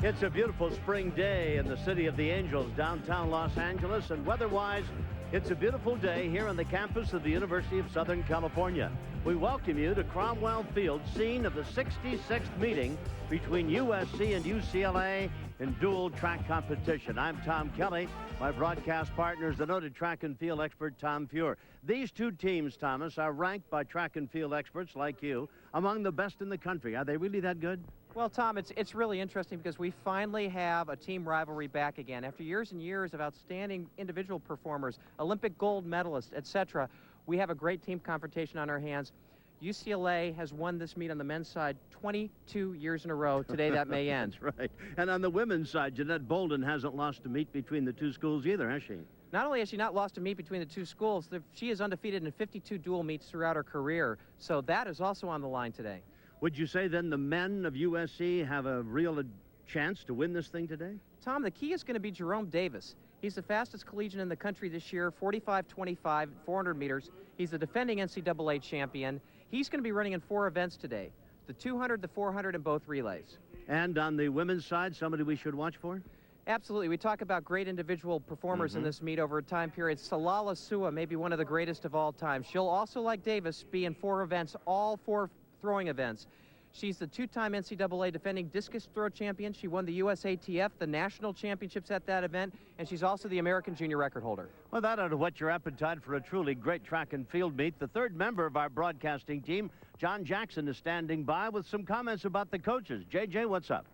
It's a beautiful spring day in the city of the Angels, downtown Los Angeles, and weather-wise, it's a beautiful day here on the campus of the University of Southern California. We welcome you to Cromwell Field, scene of the 66th meeting between USC and UCLA in dual track competition. I'm Tom Kelly. My broadcast partner is the noted track and field expert, Tom Fuhr. These two teams, Thomas, are ranked by track and field experts like you among the best in the country. Are they really that good? Well, Tom, it's really interesting because we finally have a team rivalry back again. After years and years of outstanding individual performers, Olympic gold medalists, etc., we have a great team confrontation on our hands. UCLA has won this meet on the men's side 22 years in a row. Today that may end. That's right. And on the women's side, Jeanette Bolden hasn't lost a meet between the two schools either, has she? Not only has she not lost a meet between the two schools, she is undefeated in 52 dual meets throughout her career. So that is also on the line today. Would you say then the men of USC have a real chance to win this thing today? Tom, the key is going to be Jerome Davis. He's the fastest collegian in the country this year, 45.25, 400 meters. He's the defending NCAA champion. He's going to be running in 4 events today, the 200, the 400, and both relays. And on the women's side, somebody we should watch for? Absolutely. We talk about great individual performers in this meet over a time period. Salala Sua may be one of the greatest of all time. She'll also, like Davis, be in 4 events, all 4 throwing events. She's the 2-time NCAA defending discus throw champion. She won the USATF, the national championships at that event, and she's also the American junior record holder. Well, that ought to whet your appetite for a truly great track and field meet. The third member of our broadcasting team, John Jackson, is standing by with some comments about the coaches. JJ, what's up?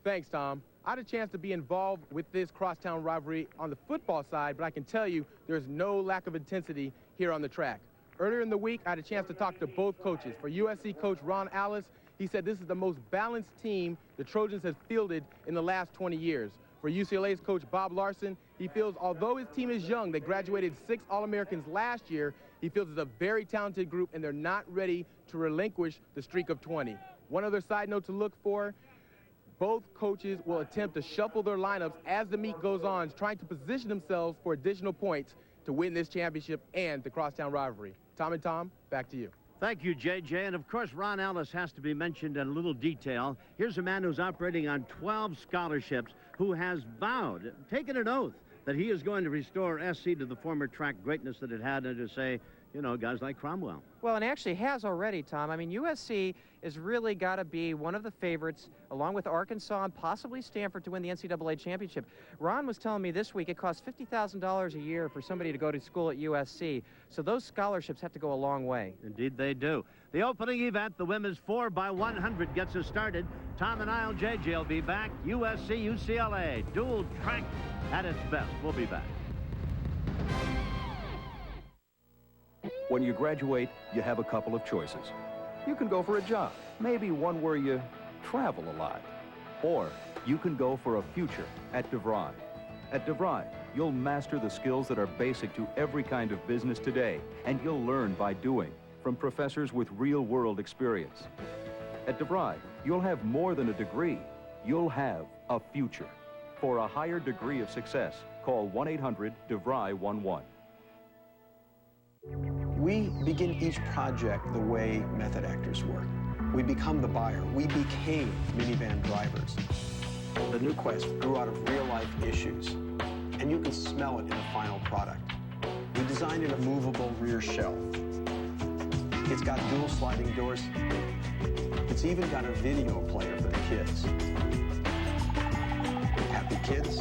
Thanks, Tom. I had a chance to be involved with this crosstown rivalry on the football side, but I can tell you there's no lack of intensity here on the track. Earlier in the week, I had a chance to talk to both coaches. For USC coach Ron Allis, he said this is the most balanced team the Trojans have fielded in the last 20 years. For UCLA's coach Bob Larson, he feels although his team is young, they graduated 6 All-Americans last year, he feels it's a very talented group and they're not ready to relinquish the streak of 20. One other side note to look for, both coaches will attempt to shuffle their lineups as the meet goes on, trying to position themselves for additional points to win this championship and the crosstown rivalry. Tom and Tom, back to you. Thank you, JJ. And, of course, Ron Allis has to be mentioned in a little detail. Here's a man who's operating on 12 scholarships, who has vowed, taken an oath, that he is going to restore SC to the former track greatness that it had, and to say, you know, guys like Cromwell. Well, and actually has already, Tom. I mean, USC has really got to be one of the favorites, along with Arkansas and possibly Stanford, to win the NCAA championship. Ron was telling me this week it costs $50,000 a year for somebody to go to school at USC. So those scholarships have to go a long way. Indeed they do. The opening event, the women's 4x100, gets us started. Tom and I, JJ, will be back. USC, UCLA, dual track at its best. We'll be back. When you graduate, you have a couple of choices. You can go for a job, maybe one where you travel a lot. Or you can go for a future at DeVry. At DeVry, you'll master the skills that are basic to every kind of business today, and you'll learn by doing, from professors with real-world experience. At DeVry, you'll have more than a degree. You'll have a future. For a higher degree of success, call 1-800-DeVry-11. We begin each project the way method actors work. We become the buyer. We became minivan drivers. The new Quest grew out of real-life issues, and you can smell it in the final product. We designed a movable rear shelf. It's got dual sliding doors. It's even got a video player for the kids. Happy kids,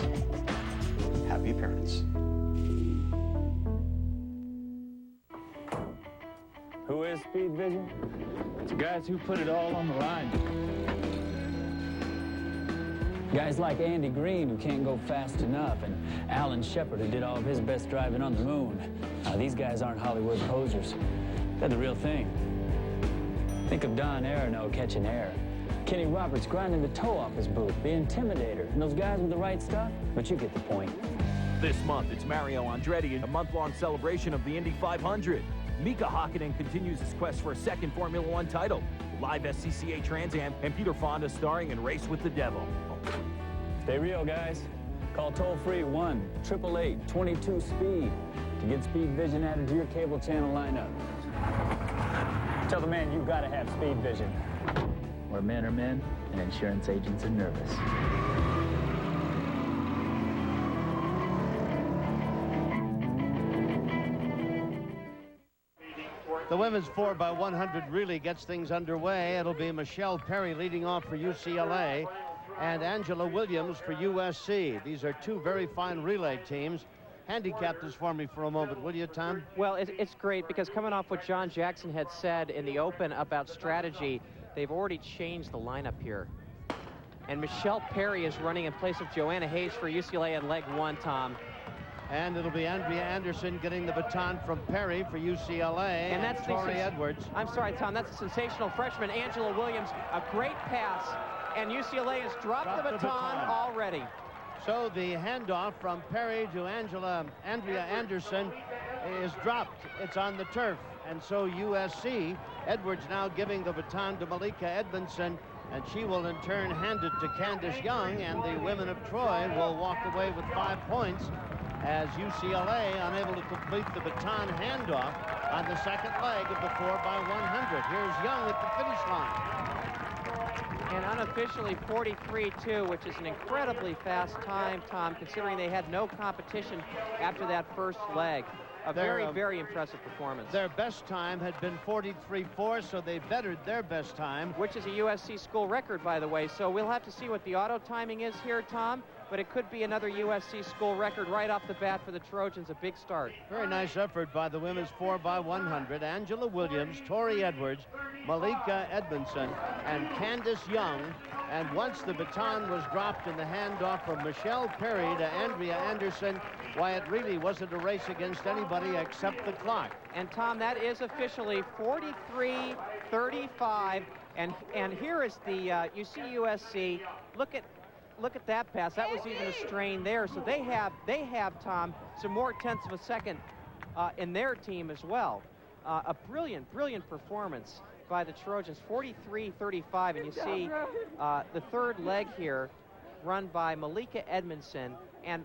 happy parents. Who is Speed Vision? It's the guys who put it all on the line. Guys like Andy Green, who can't go fast enough, and Alan Shepard, who did all of his best driving on the moon. These guys aren't Hollywood posers. They're the real thing. Think of Don Aronow catching air. Kenny Roberts grinding the toe off his boot, the Intimidator, and those guys with the right stuff, but you get the point. This month, it's Mario Andretti in a month-long celebration of the Indy 500. Mika Hakkinen continues his quest for a second Formula One title. Live SCCA Trans Am and Peter Fonda starring in Race with the Devil. Stay real, guys. Call toll-free 1-888-22-SPEED to get Speed Vision added to your cable channel lineup. Tell the man you've got to have Speed Vision. where men are men and insurance agents are nervous. The women's 4x100 really gets things underway. It'll be Michelle Perry leading off for UCLA and Angela Williams for USC. These are two very fine relay teams. Handicap this for me for a moment, will you, Tom? Well, it's great because coming off what John Jackson had said in the open about strategy, they've already changed the lineup here. And Michelle Perry is running in place of Joanna Hayes for UCLA at leg 1, Tom. And it'll be Andrea Anderson getting the baton from Perry for UCLA. And that's Tori Edwards. I'm sorry, Tom, that's a sensational freshman, Angela Williams. A great pass, and UCLA has dropped the baton already. So the handoff from Perry to Andrea Anderson is dropped. It's on the turf. And so USC, Edwards now giving the baton to Malika Edmondson, and she will in turn hand it to Candace Young, and the women of Troy will walk away with 5 points as UCLA unable to complete the baton handoff on the second leg of the 4x100. Here's Young at the finish line. And unofficially 43-2, which is an incredibly fast time, Tom, considering they had no competition after that first leg. A very, very impressive performance. Their best time had been 43-4, so they bettered their best time. Which is a USC school record, by the way. So we'll have to see what the auto timing is here, Tom. But it could be another USC school record right off the bat for the Trojans. A big start. Very nice effort by the women's 4x100. Angela Williams, Tori Edwards, Malika Edmondson, and Candace Young. And once the baton was dropped in the handoff from Michelle Perry to Andrea Anderson, why, it really wasn't a race against anybody except the clock. And Tom, that is officially 43-35. And here is the you see USC. Look at that pass. That was even a strain there. So they have Tom, some more tenths of a second in their team as well. A brilliant performance by the Trojans, 43-35. And you see the third leg here run by Malika Edmondson, and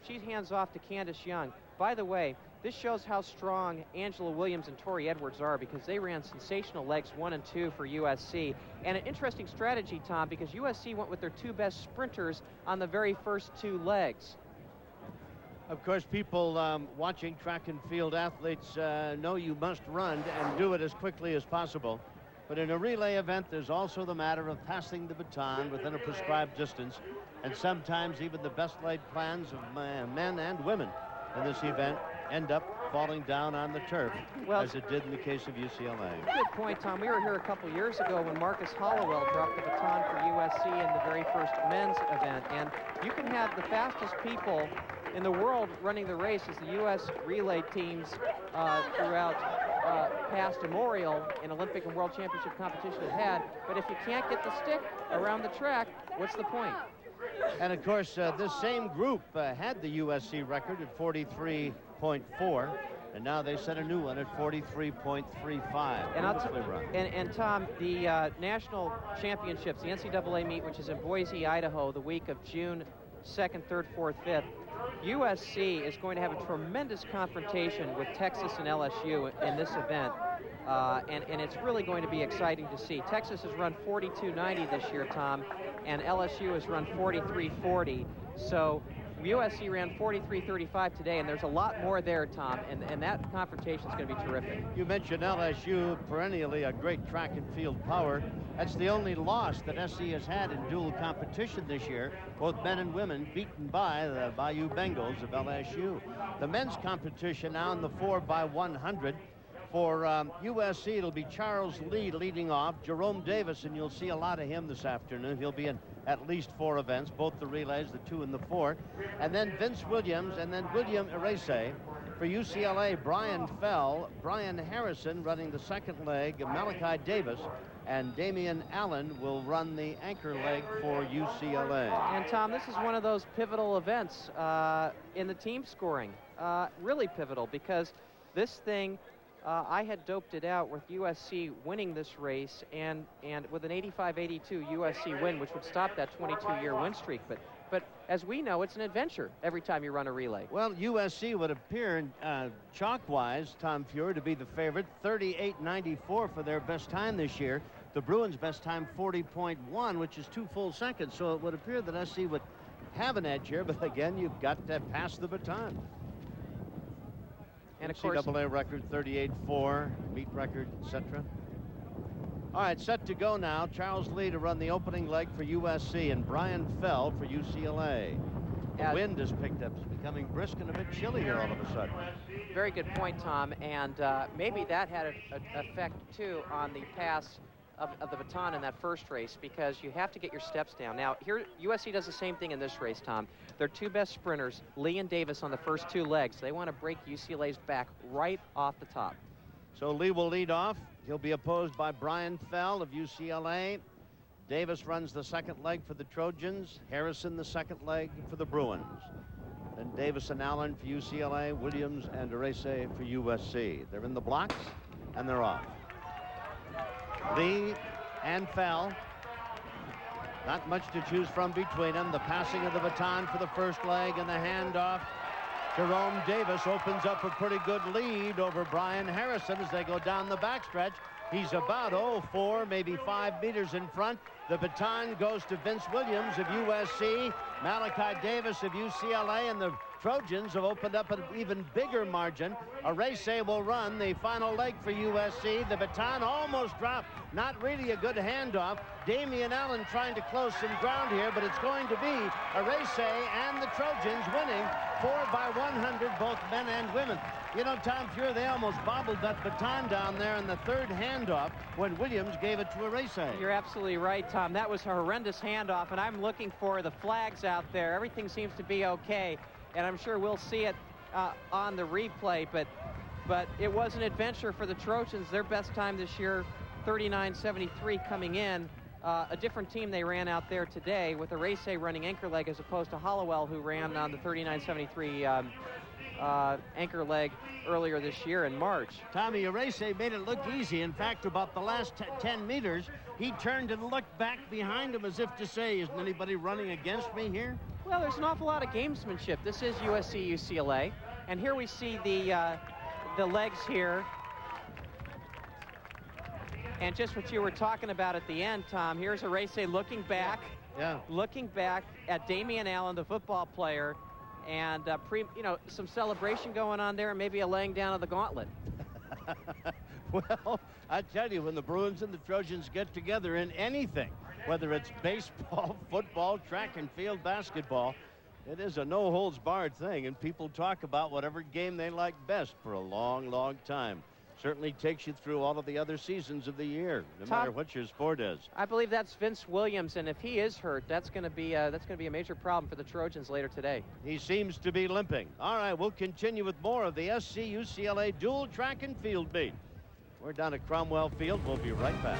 she hands off to Candace Young. By the way, this shows how strong Angela Williams and Tori Edwards are, because they ran sensational legs 1 and 2 for USC. And an interesting strategy, Tom, because USC went with their 2 best sprinters on the very first 2 legs. Of course, people watching track and field athletes know you must run and do it as quickly as possible. But in a relay event, there's also the matter of passing the baton within a prescribed distance. And sometimes even the best laid plans of men and women in this event end up falling down on the turf, as it did in the case of UCLA. Good point, Tom. We were here a couple years ago when Marcus Hollowell dropped the baton for USC in the very first men's event. And you can have the fastest people in the world running the race as the U.S. relay teams throughout past Memorial in Olympic and World Championship competition have had. But if you can't get the stick around the track, what's the point? And of course, this same group had the USC record at 43.4, and now they set a new one at 43.35. And Tom, the national championships, the NCAA meet, which is in Boise, Idaho, the week of June 2nd, 3rd, 4th, 5th, USC is going to have a tremendous confrontation with Texas and LSU in this event. And it's really going to be exciting to see. Texas has run 42.90 this year, Tom, and LSU has run 43.40. So USC ran 43.35 today, and there's a lot more there, Tom, and that confrontation is going to be terrific. You mentioned LSU, perennially a great track and field power. That's the only loss that SC has had in dual competition this year, both men and women beaten by the Bayou Bengals of LSU. The men's competition now in the 4x100. For USC, it'll be Charles Lee leading off, Jerome Davis, and you'll see a lot of him this afternoon. He'll be in at least 4 events, both the relays, the 2 and the 4. And then Vince Williams, and then William Erase. For UCLA, Brian Fell, Brian Harrison running the second leg, Malachi Davis, and Damian Allen will run the anchor leg for UCLA. And Tom, this is one of those pivotal events in the team scoring. Really pivotal, because this thing, I had doped it out with USC winning this race, and with an 85-82 USC win, which would stop that 22-year win streak. But as we know, it's an adventure every time you run a relay. Well, USC would appear, chalk-wise, Tom Fuhr, to be the favorite. 38.94 for their best time this year. The Bruins' best time 40.1, which is 2 full seconds. So it would appear that SC would have an edge here, but again, you've got to pass the baton. And of course, NCAA record 38-4, meet record, etc. All right, set to go now. Charles Lee to run the opening leg for USC and Brian Fell for UCLA. The wind has picked up. It's becoming brisk and a bit chilly here all of a sudden. Very good point, Tom. And maybe that had an effect, too, on the pass of the baton in that first race, because you have to get your steps down. Now, here, USC does the same thing in this race, Tom. Their 2 best sprinters, Lee and Davis, on the first 2 legs. They want to break UCLA's back right off the top. So Lee will lead off. He'll be opposed by Brian Fell of UCLA. Davis runs the second leg for the Trojans. Harrison the second leg for the Bruins. Then Davis and Allen for UCLA. Williams and Arce for USC. They're in the blocks, and they're off. Lee and Fell. Not much to choose from between them. The passing of the baton for the first leg and the handoff. Jerome Davis opens up a pretty good lead over Brian Harrison as they go down the backstretch. He's about 4, maybe 5 meters in front. The baton goes to Vince Williams of USC, Malachi Davis of UCLA, and the Trojans have opened up an even bigger margin. Arce will run the final leg for USC. The baton almost dropped. Not really a good handoff. Damian Allen trying to close some ground here, but it's going to be Arce and the Trojans winning 4 by 100, both men and women. You know, Tom Fuhrer, they almost bobbled that baton down there in the third handoff when Williams gave it to Arce. You're absolutely right, Tom. That was a horrendous handoff, and I'm looking for the flags out there. Everything seems to be okay, and I'm sure we'll see it on the replay, but it was an adventure for the Trojans. Their best time this year, 39.73 coming in. A different team they ran out there today with Arce running anchor leg as opposed to Hollowell, who ran on the 39.73 anchor leg earlier this year in March. Tommy, Arce made it look easy. In fact, about the last 10 meters, he turned and looked back behind him as if to say, isn't anybody running against me here? Well, there's an awful lot of gamesmanship. This is USC UCLA, and here we see the legs here. And just what you were talking about at the end, Tom, here's Arce looking back, looking back at Damian Allen, the football player, and some celebration going on there, and maybe a laying down of the gauntlet. Well, I tell you, when the Bruins and the Trojans get together in anything, whether it's baseball, football, track and field, basketball, it is a no-holds-barred thing, and people talk about whatever game they like best for a long, long time. Certainly takes you through all of the other seasons of the year, no matter what your sport is. I believe that's Vince Williams, and if he is hurt, that's going to be a major problem for the Trojans later today. He seems to be limping. All right, we'll continue with more of the SC UCLA dual track and field meet. We're down at Cromwell Field. We'll be right back.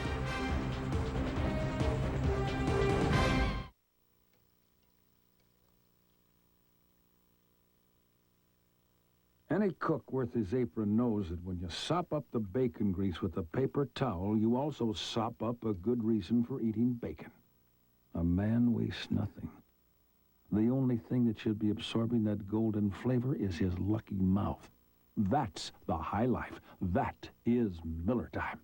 Any cook worth his apron knows that when you sop up the bacon grease with a paper towel, you also sop up a good reason for eating bacon. A man wastes nothing. The only thing that should be absorbing that golden flavor is his lucky mouth. That's the high life. That is Miller time.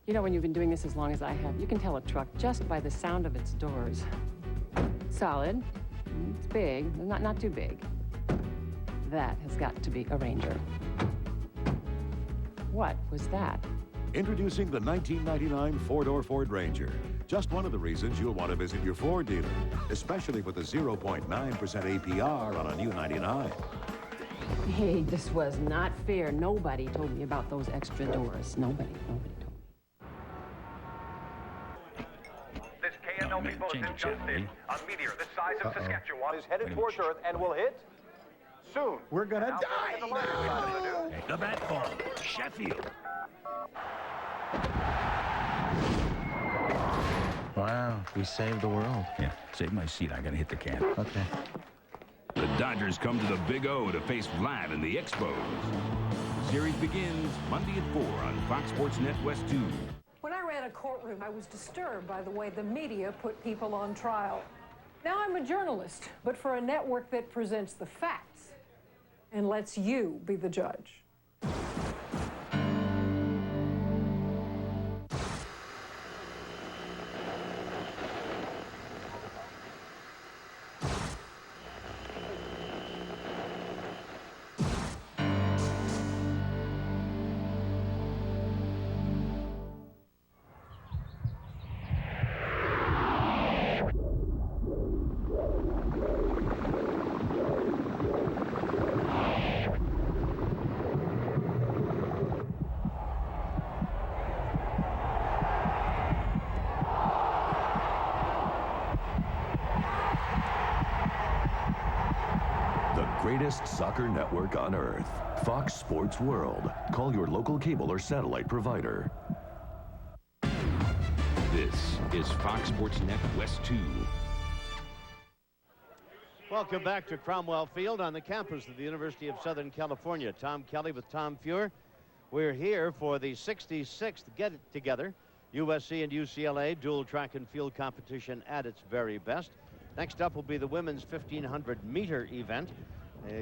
You know, when you've been doing this as long as I have, you can tell a truck just by the sound of its doors. Solid. It's big, not too big. That has got to be a Ranger. What was that? Introducing the 1999 four-door Ford Ranger. Just one of the reasons you'll want to visit your Ford dealer, especially with the 0.9% APR on a new 99. Hey, this was not fair. Nobody told me about those extra doors. Nobody told me. This KNLP bulletin just in. A meteor the size of Saskatchewan is headed towards Earth and will hit soon. We're gonna die now. The bat ball, Sheffield. Wow, we saved the world. Yeah, save my seat. I gotta hit the can. Okay. The Dodgers come to the Big O to face Vlad in the Expos. Series begins Monday at 4 on Fox Sports Net West 2. When I ran a courtroom, I was disturbed by the way the media put people on trial. Now I'm a journalist, but for a network that presents the facts and lets you be the judge. biggest soccer network on earth. Fox Sports World. Call your local cable or satellite provider. This is Fox Sports Net West 2. Welcome back to Cromwell Field on the campus of the University of Southern California. Tom Kelly with Tom Fuhr. We're here for the 66th get-together. USC and UCLA dual track and field competition at its very best. Next up will be the women's 1500-meter event.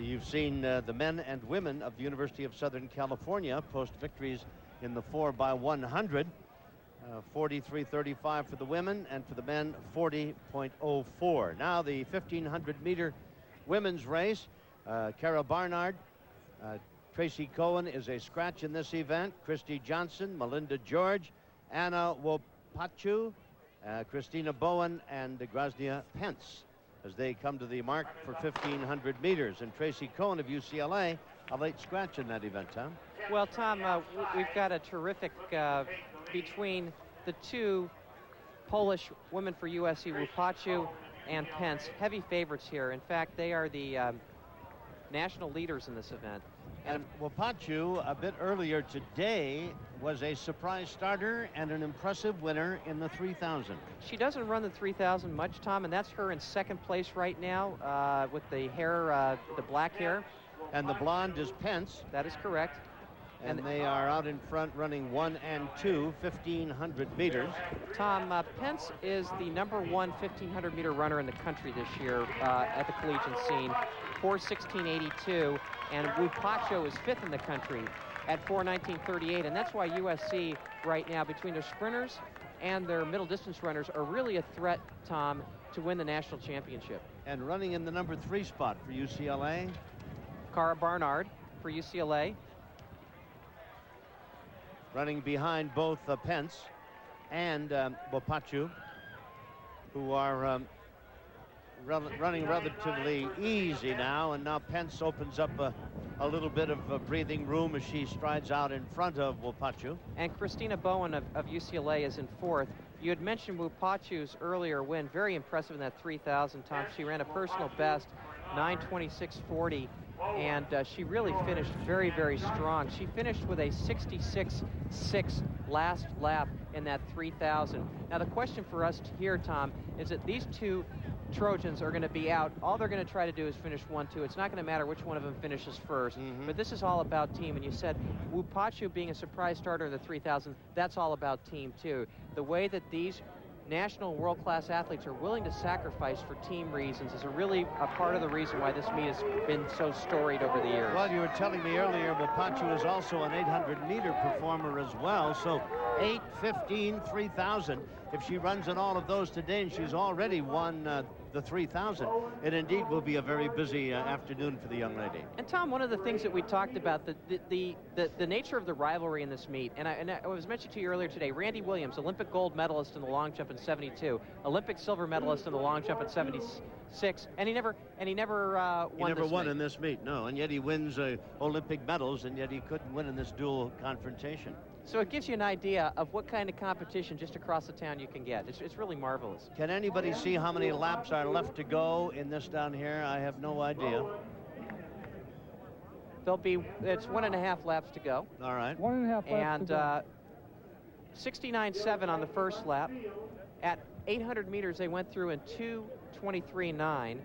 You've seen the men and women of the University of Southern California post victories in the 4x100. 43.35 for the women, and for the men 40.04. Now the 1500-meter women's race. Cara Barnard, Tracy Cohen is a scratch in this event. Christy Johnson, Melinda George, Anna Wopachu, Christina Bowen, and Groznia Pence as they come to the mark for 1500 meters. And Tracy Cohen of UCLA, a late scratch in that event, Tom. Well, Tom, we've got a terrific between the two Polish women for USC, Wopachu and Pence, heavy favorites here. In fact, they are the national leaders in this event. And Wopachu, a bit earlier today, was a surprise starter and an impressive winner in the 3000. She doesn't run the 3000 much, Tom, and that's her in second place right now with the hair, the black hair. And the blonde is Pence. That is correct. And they are out in front running 1 and 2, 1500 meters. Tom, Pence is the #1 1500-meter runner in the country this year at the collegiate scene, 4:16.82, and Wopachu is 5th in the country at 4:19.38, and that's why USC right now, between their sprinters and their middle distance runners, are really a threat, Tom, to win the national championship. And running in the #3 spot for UCLA, Cara Barnard for UCLA. Running behind both Pence and Wopachu, who are running relatively easy now, and now Pence opens up a little bit of breathing room as she strides out in front of Wopachu. And Christina Bowen of UCLA is in 4th. You had mentioned Wopachu's earlier win, very impressive in that 3000, Tom. She ran a personal best, 9:26.40. And she really finished very, very strong. She finished with a 66.6 last lap in that 3000. Now, the question for us here, Tom, is that these two Trojans are going to be out. All they're going to try to do is finish 1-2. It's not going to matter which one of them finishes first. But this is all about team. And you said Wopachu being a surprise starter in the 3000, that's all about team, too. The way that these national world-class athletes are willing to sacrifice for team reasons is really a part of the reason why this meet has been so storied over the years. Well, you were telling me earlier, Wopachu is also an 800-meter performer as well, so 8, 15, 3000. If she runs in all of those today, and she's already won the 3000, it indeed will be a very busy afternoon for the young lady. And Tom, one of the things that we talked about, the nature of the rivalry in this meet, and I was mentioned to you earlier today, Randy Williams, Olympic gold medalist in the long jump in 72, Olympic silver medalist in the long jump in 76, and he never won. He never won in this meet, no, and yet he wins Olympic medals, and yet he couldn't win in this dual confrontation. So it gives you an idea of what kind of competition just across the town you can get. It's really marvelous. Can anybody see how many laps are left to go in this down here? I have no idea. It's 1.5 laps to go. All right. 1.5 laps and, to go. 69.7 on the first lap. At 800 meters, they went through in 2:23.9.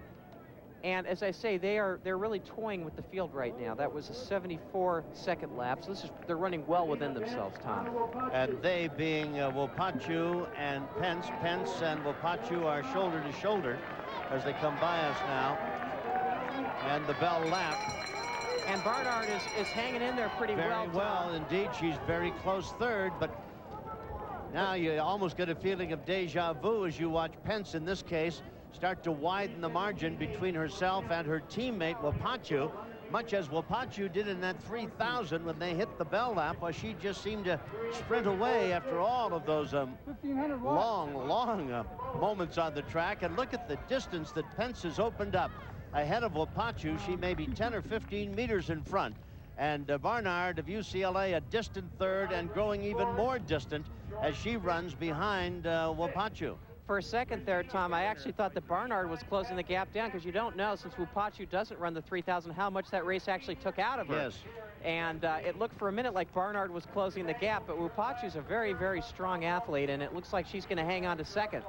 And as I say, they're really toying with the field right now. That was a 74-second lap. So they're running well within themselves, Tom. And they being Wopachu and Pence. Pence and Wopachu are shoulder to shoulder as they come by us now. And the bell lap. And Barnard is hanging in there pretty well. Very well, indeed. She's very close third, but now you almost get a feeling of deja vu as you watch Pence, in this case, start to widen the margin between herself and her teammate Wopachu, much as Wopachu did in that 3000 when they hit the bell lap. Well, she just seemed to sprint away after all of those long moments on the track. And look at the distance that Pence has opened up ahead of Wopachu. She may be 10 or 15 meters in front. And Barnard of UCLA, a distant third and growing even more distant as she runs behind Wopachu. For a second there, Tom, I actually thought that Barnard was closing the gap down, because you don't know, since Wupachu doesn't run the 3,000, how much that race actually took out of her. Yes. And it looked for a minute like Barnard was closing the gap, but Wupachu's a very, very strong athlete, and it looks like she's going to hang on to second.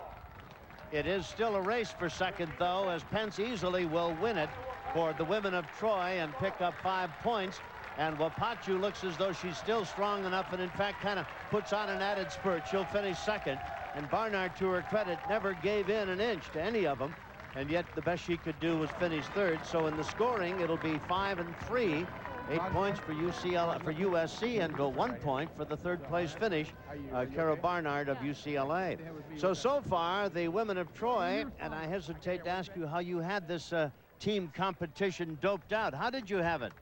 It is still a race for second, though, as Pence easily will win it for the women of Troy and pick up 5 points. And Wupachu looks as though she's still strong enough, and in fact kind of puts on an added spurt. She'll finish second. And Barnard, to her credit, never gave in an inch to any of them, and yet the best she could do was finish third. So in the scoring, it'll be 5 and 3, 8 points for USC, and 1 point for the third place finish, Kara Barnard of UCLA. So far, the women of Troy, and I hesitate to ask you how you had this team competition doped out. How did you have it?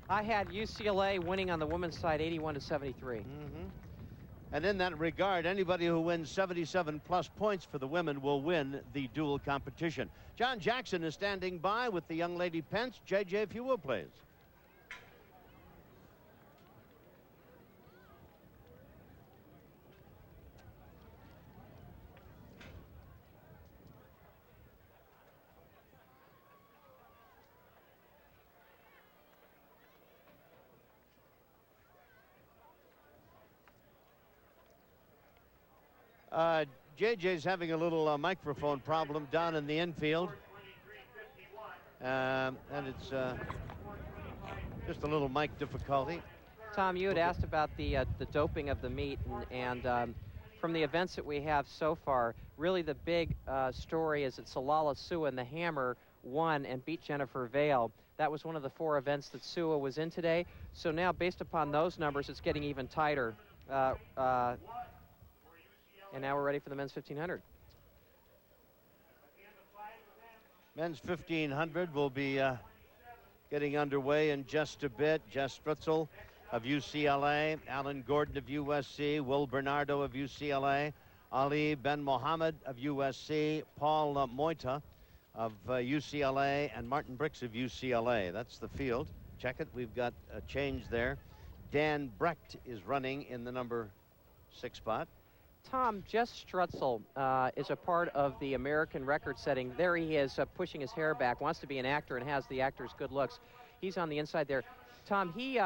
I had UCLA winning on the women's side 81-73. And in that regard, anybody who wins 77+ points for the women will win the dual competition. John Jackson is standing by with the young lady Pence. JJ, if you will, please. JJ's having a little microphone problem down in the infield. And it's just a little mic difficulty. Tom, you had asked about the doping of the meet, and from the events that we have so far, really the big story is that Salala Sua and the Hammer won and beat Jennifer Vale. That was one of the 4 events that Sua was in today. So now, based upon those numbers, it's getting even tighter. And now we're ready for the men's 1500. Men's 1500 will be getting underway in just a bit. Jess Stritzel of UCLA, Alan Gordon of USC, Will Bernardo of UCLA, Ali Ben Mohammed of USC, Paul Moita of UCLA, and Martin Bricks of UCLA. That's the field. Check it. We've got a change there. Dan Brecht is running in the number 6 spot. Tom, Jess Strutzel is a part of the American record setting. There he is, pushing his hair back, wants to be an actor and has the actor's good looks. He's on the inside there. Tom, he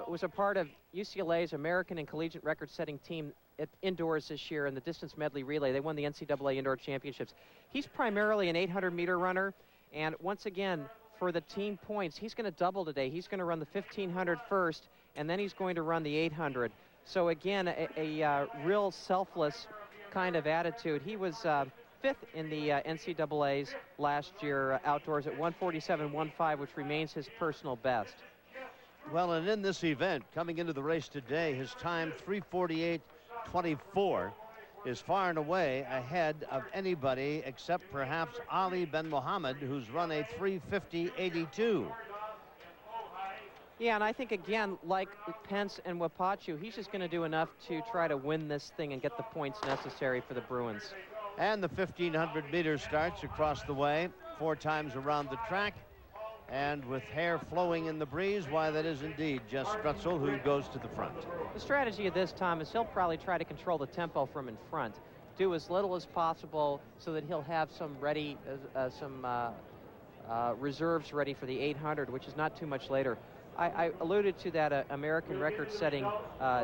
was a part of UCLA's American and collegiate record setting team at indoors this year in the distance medley relay. They won the NCAA Indoor Championships. He's primarily an 800-meter runner, and once again, for the team points, he's going to double today. He's going to run the 1500 first, and then he's going to run the 800. So again, a real selfless kind of attitude. He was 5th in the NCAAs last year outdoors at 147.15, which remains his personal best. Well, and in this event, coming into the race today, his time 3:48.24 is far and away ahead of anybody except perhaps Ali Ben Mohammed, who's run a 3:50.82. Yeah, and I think, again, like Pence and Wupachu, he's just going to do enough to try to win this thing and get the points necessary for the Bruins. And the 1,500 meter starts across the way, 4 times around the track. And with hair flowing in the breeze, why, that is indeed Jess Strutzel who goes to the front. The strategy of this, Tom, is he'll probably try to control the tempo from in front, do as little as possible so that he'll have some ready, reserves ready for the 800, which is not too much later. I alluded to that American record-setting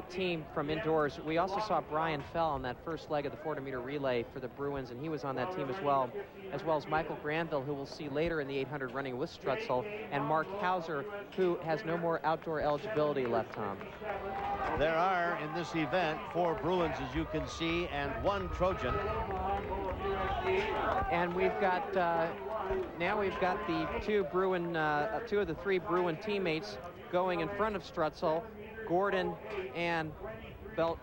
team from indoors. We also saw Brian Fell on that first leg of the 400-meter relay for the Bruins, and he was on that team as well as Michael Granville, who we'll see later in the 800 running with Strutzel, and Mark Hauser, who has no more outdoor eligibility left, Tom. There are, in this event, 4 Bruins, as you can see, and 1 Trojan. And we've got now we've got the 2 of the 3 Bruin teammates going in front of Strutzel. Gordon and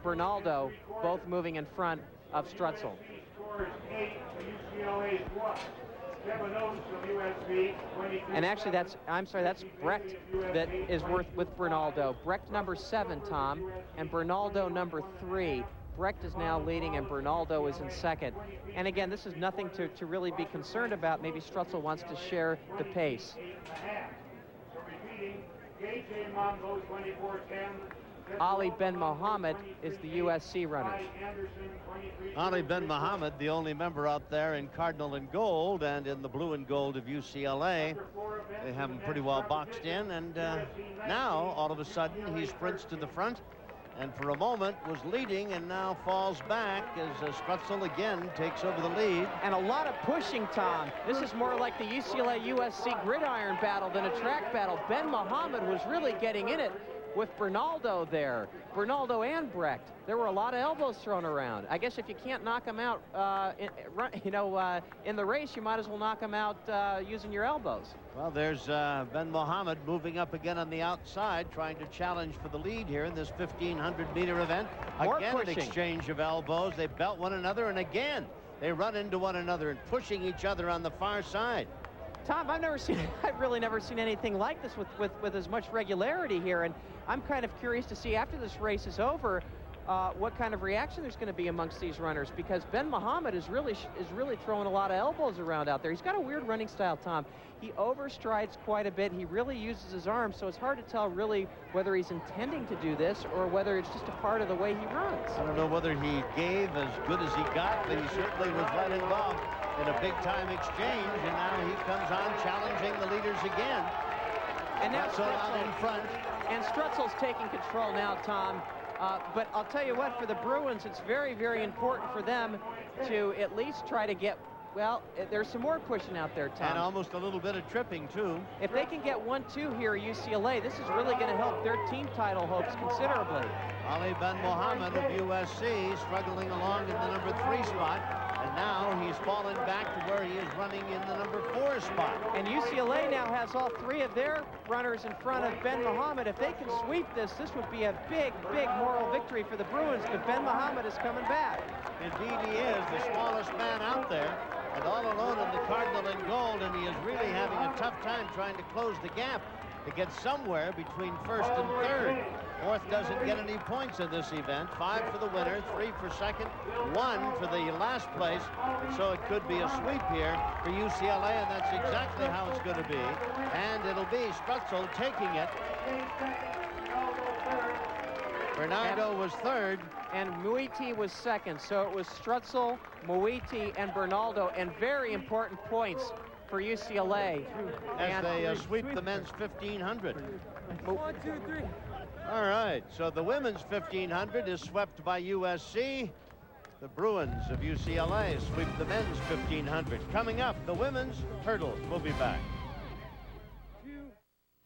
Bernaldo both moving in front of Strutzel. And actually, that's Brecht that is with Bernaldo. Brecht number 7, Tom, and Bernaldo number 3. Brecht is now leading and Bernaldo is in second. And again, this is nothing to really be concerned about. Maybe Strutzel wants to share the pace. Ali Ben Mohammed is the USC runner. Ali Ben Mohammed, the only member out there in cardinal and gold, and in the blue and gold of UCLA. They have him pretty well boxed in, and now, all of a sudden, he sprints to the front, and for a moment was leading, and now falls back as Strutzel again takes over the lead. And a lot of pushing, Tom. This is more like the UCLA-USC gridiron battle than a track battle. Ben Mohammed was really getting in it with Bernaldo there. Bernaldo and Brecht. There were a lot of elbows thrown around. I guess if you can't knock him out, in the race, you might as well knock him out using your elbows. Well, there's Ben Mohammed moving up again on the outside, trying to challenge for the lead here in this 1,500-meter event. More again, pushing. An exchange of elbows. They belt one another, and again, they run into one another and pushing each other on the far side. Tom, I've really never seen anything like this with as much regularity here, and I'm kind of curious to see after this race is over what kind of reaction there's going to be amongst these runners, because Ben Mohammed is really throwing a lot of elbows around out there. He's got a weird running style, Tom. He overstrides quite a bit. He really uses his arms, so it's hard to tell really whether he's intending to do this or whether it's just a part of the way he runs. I don't know whether he gave as good as he got, but he certainly was right involved in a big-time exchange, and now he comes on challenging the leaders again. And now Strutzel in front. And Strutzel's taking control now, Tom. But I'll tell you what, for the Bruins, it's very, very important for them to at least try to get, well, there's some more pushing out there, Tom. And almost a little bit of tripping, too. If they can get 1-2 here at UCLA, this is really going to help their team title hopes considerably. Ali Ben Mohammed of USC struggling along in the number 3 spot. And now he's fallen back to where he is running in the number 4 spot. And UCLA now has all 3 of their runners in front of Ben Mohammed. If they can sweep this would be a big, big moral victory for the Bruins, but Ben Mohammed is coming back. Indeed he is, the smallest man out there, and all alone in the cardinal and gold, and he is really having a tough time trying to close the gap to get somewhere between first and third. Fourth doesn't get any points in this event. 5 for the winner, 3 for second, 1 for the last place. So it could be a sweep here for UCLA, and that's exactly how it's going to be. And it'll be Strutzel taking it. Bernardo was third. And Muiti was second. So it was Strutzel, Muiti, and Bernaldo, and very important points for UCLA. As they sweep the men's 1,500. 1, 2, 3. All right, so the women's 1,500 is swept by USC. The Bruins of UCLA sweep the men's 1,500. Coming up, the women's hurdles. We'll be back.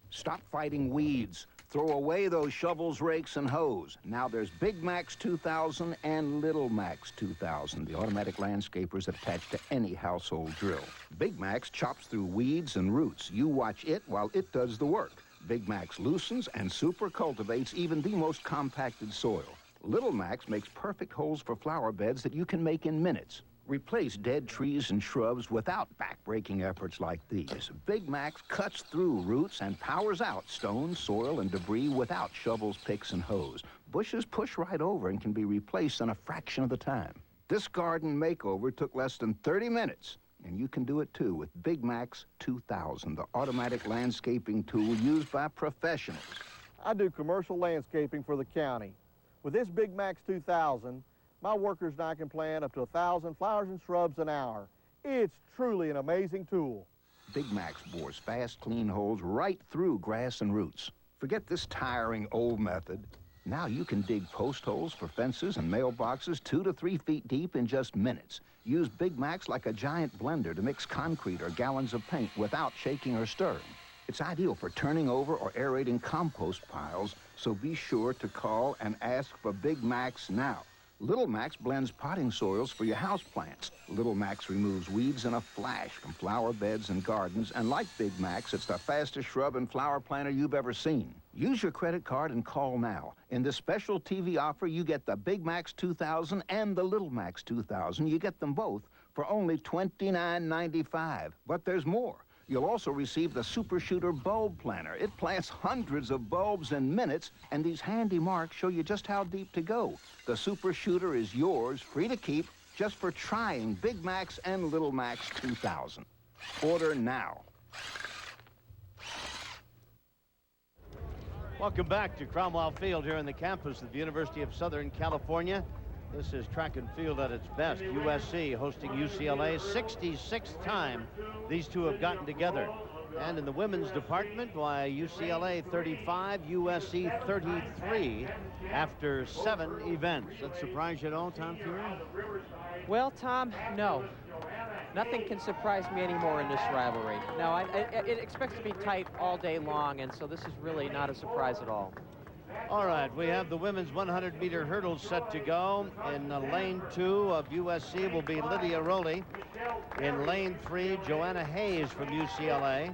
Stop fighting weeds. Throw away those shovels, rakes, and hoes. Now there's Big Max 2000 and Little Max 2000, the automatic landscapers attached to any household drill. Big Max chops through weeds and roots. You watch it while it does the work. Big Max loosens and super cultivates even the most compacted soil. Little Max makes perfect holes for flower beds that you can make in minutes. Replace dead trees and shrubs without back-breaking efforts like these. Big Max cuts through roots and powers out stones, soil, and debris without shovels, picks, and hoes. Bushes push right over and can be replaced in a fraction of the time. This garden makeover took less than 30 minutes. And you can do it, too, with Big Max 2000, the automatic landscaping tool used by professionals. I do commercial landscaping for the county. With this Big Max 2000, my workers and I can plant up to 1,000 flowers and shrubs an hour. It's truly an amazing tool. Big Max bores fast, clean holes right through grass and roots. Forget this tiring old method. Now you can dig post holes for fences and mailboxes 2 to 3 feet deep in just minutes. Use Big Max like a giant blender to mix concrete or gallons of paint without shaking or stirring. It's ideal for turning over or aerating compost piles, so be sure to call and ask for Big Max now. Little Max blends potting soils for your houseplants. Little Max removes weeds in a flash from flower beds and gardens, and like Big Max, it's the fastest shrub and flower planter you've ever seen. Use your credit card and call now. In this special TV offer, you get the Big Max 2000 and the Little Max 2000. You get them both for only $29.95. But there's more. You'll also receive the Super Shooter Bulb Planter. It plants hundreds of bulbs in minutes, and these handy marks show you just how deep to go. The Super Shooter is yours, free to keep, just for trying Big Max and Little Max 2000. Order now. Welcome back to Cromwell Field here on the campus of the University of Southern California. This is track and field at its best. USC hosting UCLA, 66th time these two have gotten together. And in the women's department, why UCLA 35, USC 33 after 7 events. That surprise you at all, Tom Fury? Well, Tom, no. Nothing can surprise me anymore in this rivalry. No, it expects to be tight all day long, and so this is really not a surprise at all. All right, we have the women's 100-meter hurdles set to go. In lane 2 of USC will be Lydia Rowley. In lane 3, Joanna Hayes from UCLA.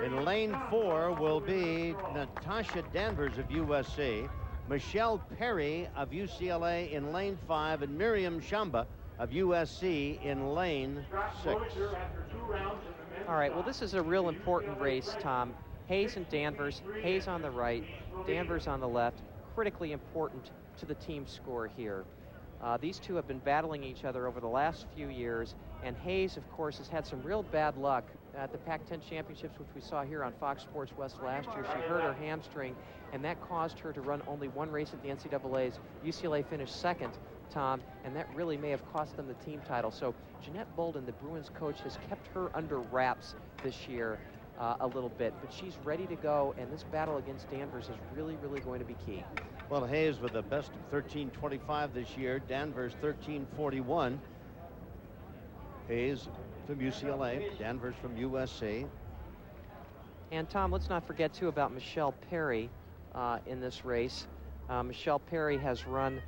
In lane 4 will be Natasha Danvers of USC, Michelle Perry of UCLA in lane 5, and Miriam Shamba of USC in lane 6. All right, well, this is a real important race, Tom. Hayes and Danvers, Hayes on the right, Danvers on the left, critically important to the team score here. These two have been battling each other over the last few years, and Hayes, of course, has had some real bad luck at the Pac-10 championships, which we saw here on Fox Sports West last year. She hurt her hamstring, and that caused her to run only one race at the NCAAs. UCLA finished second, Tom, and that really may have cost them the team title. So Jeanette Bolden, the Bruins coach, has kept her under wraps this year a little bit, but she's ready to go, and this battle against Danvers is really, really going to be key. Well, Hayes with the best of 13:25 this year, Danvers 13:41. Hayes from UCLA, Danvers from USC. And Tom, let's not forget too about Michelle Perry in this race. Michelle Perry has run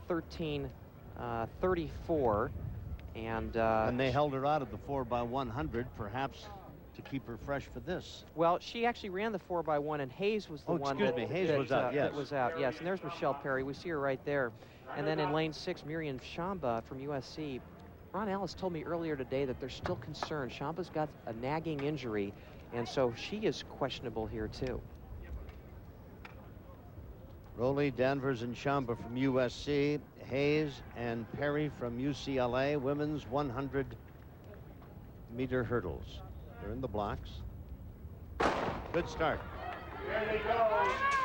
13:34, and they held her out of the 4x100, perhaps to keep her fresh for this. Well, she actually ran the 4x1, and Hayes was the one that was out. Yes, that was out. Yes, and there's Michelle Perry. We see her right there. And then in lane 6, Miriam Shamba from USC. Ron Ellis told me earlier today that they're still concerned. Shamba's got a nagging injury, and so she is questionable here too. Rowley, Danvers, and Shamba from USC. Hayes and Perry from UCLA. Women's 100-meter hurdles. They're in the blocks. Good start.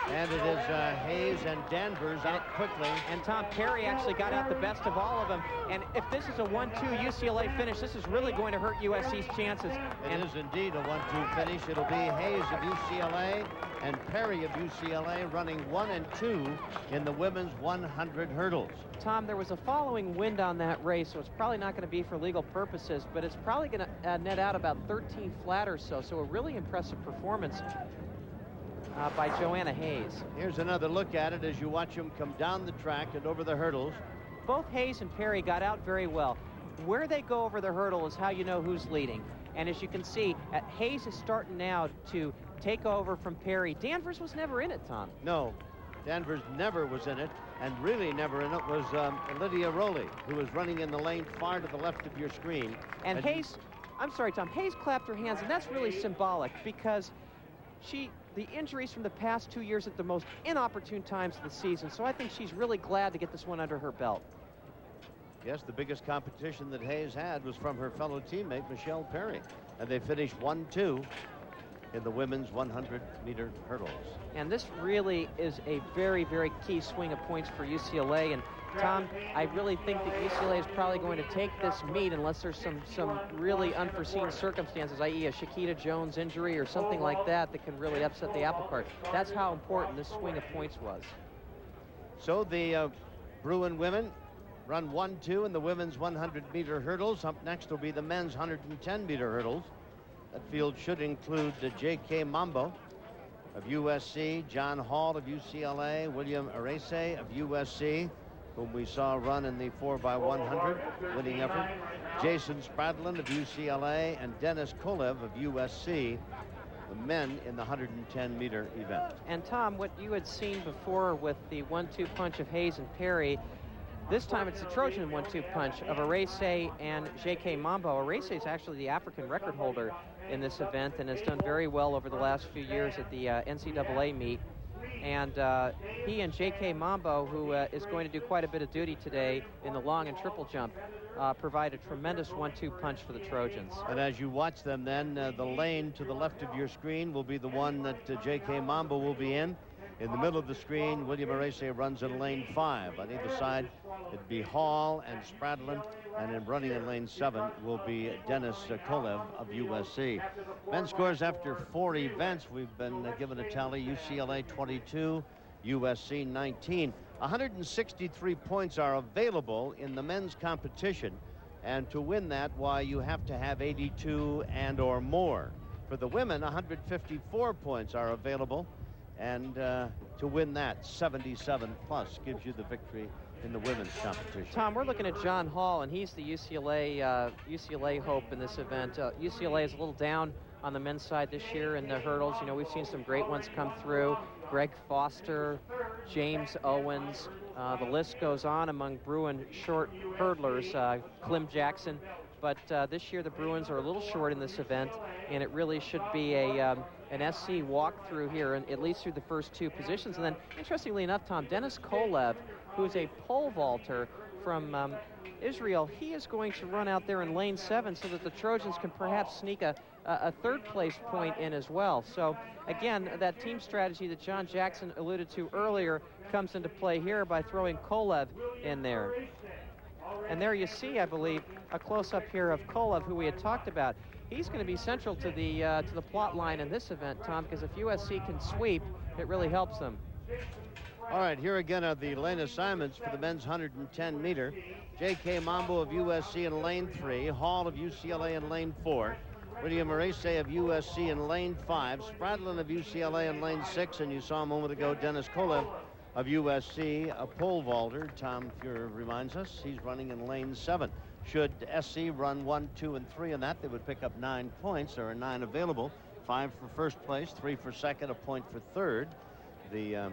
And it is Hayes and Danvers out quickly. And Tom, Perry actually got out the best of all of them. And if this is a 1-2 UCLA finish, this is really going to hurt USC's chances. It is indeed a 1-2 finish. It'll be Hayes of UCLA and Perry of UCLA running 1 and 2 in the women's 100 hurdles. Tom, there was a following wind on that race, so it's probably not going to be for legal purposes, but it's probably going to net out about 13 flat or so. So a really impressive performance by Joanna Hayes. Here's another look at it as you watch them come down the track and over the hurdles. Both Hayes and Perry got out very well. Where they go over the hurdle is how you know who's leading. And as you can see, Hayes is starting now to take over from Perry. Danvers was never in it, Tom. No, Danvers never was in it, and really never in it was Lydia Rowley, who was running in the lane far to the left of your screen. And Hayes, I'm sorry, Tom, Hayes clapped her hands, and that's really symbolic because the injuries from the past 2 years at the most inopportune times of the season, so I think she's really glad to get this one under her belt. Yes, the biggest competition that Hayes had was from her fellow teammate, Michelle Perry, and they finished 1-2 in the women's 100-meter hurdles. And this really is a very, very key swing of points for UCLA. And Tom, I really think that UCLA is probably going to take this meet unless there's some really unforeseen circumstances, i.e. a Shakita Jones injury or something like that that can really upset the apple cart. That's how important this swing of points was. So the Bruin women run 1-2 in the women's 100-meter hurdles. Up next will be the men's 110-meter hurdles. That field should include J.K. Mambo of USC, John Hall of UCLA, William Arese of USC, whom we saw run in the 4x100 winning effort, Jason Spradlin of UCLA, and Dennis Kolev of USC, the men in the 110-meter event. And Tom, what you had seen before with the 1-2 punch of Hayes and Perry, this time it's the Trojan 1-2 punch of Arese and J.K. Mambo. Arese is actually the African record holder in this event and has done very well over the last few years at the NCAA meet. And he and J.K. Mambo, who is going to do quite a bit of duty today in the long and triple jump, provide a tremendous 1-2 punch for the Trojans. And as you watch them then, the lane to the left of your screen will be the one that J.K. Mambo will be in. In the middle of the screen, William Arce runs in lane 5. On either side, it'd be Hall and Spradlin, and in running in lane 7 will be Dennis Kolev of USC. Men's scores after 4 events. We've been given a tally: UCLA 22, USC 19. 163 points are available in the men's competition, and to win that, why, you have to have 82 and or more. For the women, 154 points are available, and to win that, 77 plus gives you the victory in the women's competition. Tom, we're looking at John Hall, and he's the UCLA hope in this event. UCLA is a little down on the men's side this year in the hurdles. You know, we've seen some great ones come through. Greg Foster, James Owens. The list goes on among Bruin short hurdlers, Clem Jackson. But this year the Bruins are a little short in this event, and it really should be an SC walkthrough here, and at least through the first 2 positions. And then, interestingly enough, Tom, Dennis Kolev, who's a pole vaulter from Israel, he is going to run out there in lane 7 so that the Trojans can perhaps sneak a 3rd place point in as well. So again, that team strategy that John Jackson alluded to earlier comes into play here by throwing Kolev in there. And there you see, I believe, a close-up here of Kolev, who we had talked about. He's going to be central to the plot line in this event, Tom, because if USC can sweep, it really helps them. All right, here again are the lane assignments for the men's 110-meter. J.K. Mambo of USC in lane 3, Hall of UCLA in lane 4, William Arce of USC in lane 5, Spradlin of UCLA in lane 6, and you saw a moment ago Dennis Kolev of USC, a pole vaulter. Tom Fuhrer reminds us he's running in lane 7. Should SC run 1, 2, and 3 in that, they would pick up 9 points. There are 9 available, 5 for first place, 3 for second, a point for third. The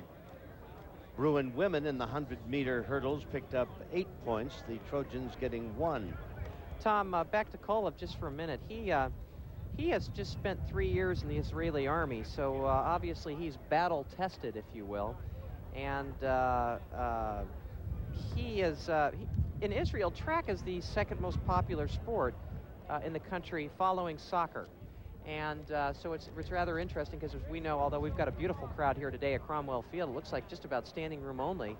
Bruin women in the 100-meter hurdles picked up 8 points, the Trojans getting 1. Tom, back to Kolev just for a minute. He has just spent 3 years in the Israeli army, so obviously he's battle-tested, if you will. And in Israel, track is the 2nd most popular sport in the country, following soccer. And so it's rather interesting because, as we know, although we've got a beautiful crowd here today at Cromwell Field, it looks like just about standing room only.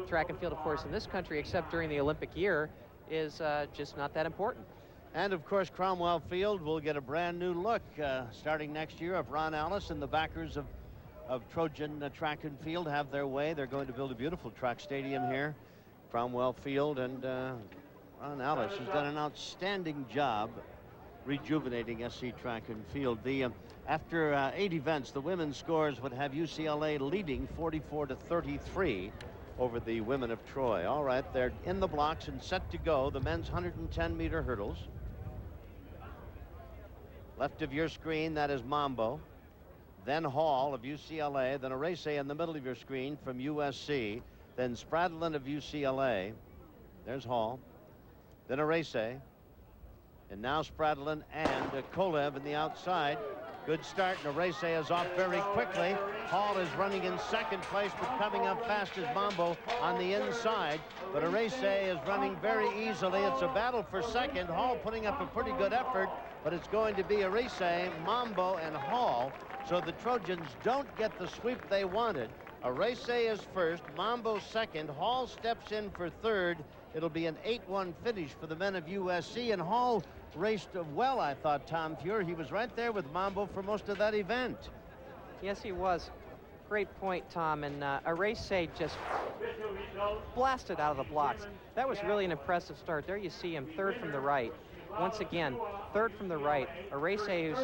Track and field, of course, in this country, except during the Olympic year, is just not that important. And, of course, Cromwell Field will get a brand-new look starting next year. If Ron Alice and the backers of Trojan track and field have their way, they're going to build a beautiful track stadium here, Cromwell Field, and Ron Alice has done an outstanding job rejuvenating SC track and field. After 8 events, the women's scores would have UCLA leading 44-33 over the women of Troy. All right, they're in the blocks and set to go. The men's 110-meter hurdles. Left of your screen, that is Mambo. Then Hall of UCLA. Then Arce in the middle of your screen from USC. Then Spradlin of UCLA. There's Hall. Then Arce. And now Spradlin and Kolev in the outside. Good start, and Arce is off very quickly. Hall is running in 2nd place, but coming up fast is Mambo on the inside. But Arce is running very easily. It's a battle for 2nd. Hall putting up a pretty good effort, but it's going to be Arce, Mambo, and Hall. So the Trojans don't get the sweep they wanted. Arce is 1st, Mambo 2nd, Hall steps in for 3rd. It'll be an 8-1 finish for the men of USC, and Hall raced well, I thought, Tom Fuhrer. He was right there with Mambo for most of that event. Yes, he was. Great point, Tom. And Arce just blasted out of the blocks. That was really an impressive start. There you see him, 3rd from the right. Once again, 3rd from the right. Arce, who's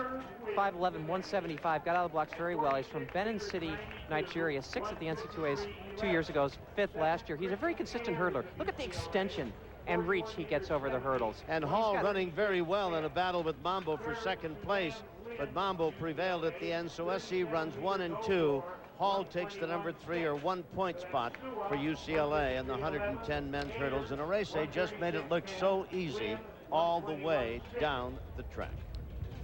5'11", 175, got out of the blocks very well. He's from Benin City, Nigeria, 6th at the NC2As 2 years ago, 5th last year. He's a very consistent hurdler. Look at the extension and reach he gets over the hurdles. And Hall running very well in a battle with Mambo for 2nd place, but Mambo prevailed at the end, so SC runs 1 and 2. Hall takes the number 3 or 1 point spot for UCLA in the 110 men's hurdles, and Arce just made it look so easy all the way down the track.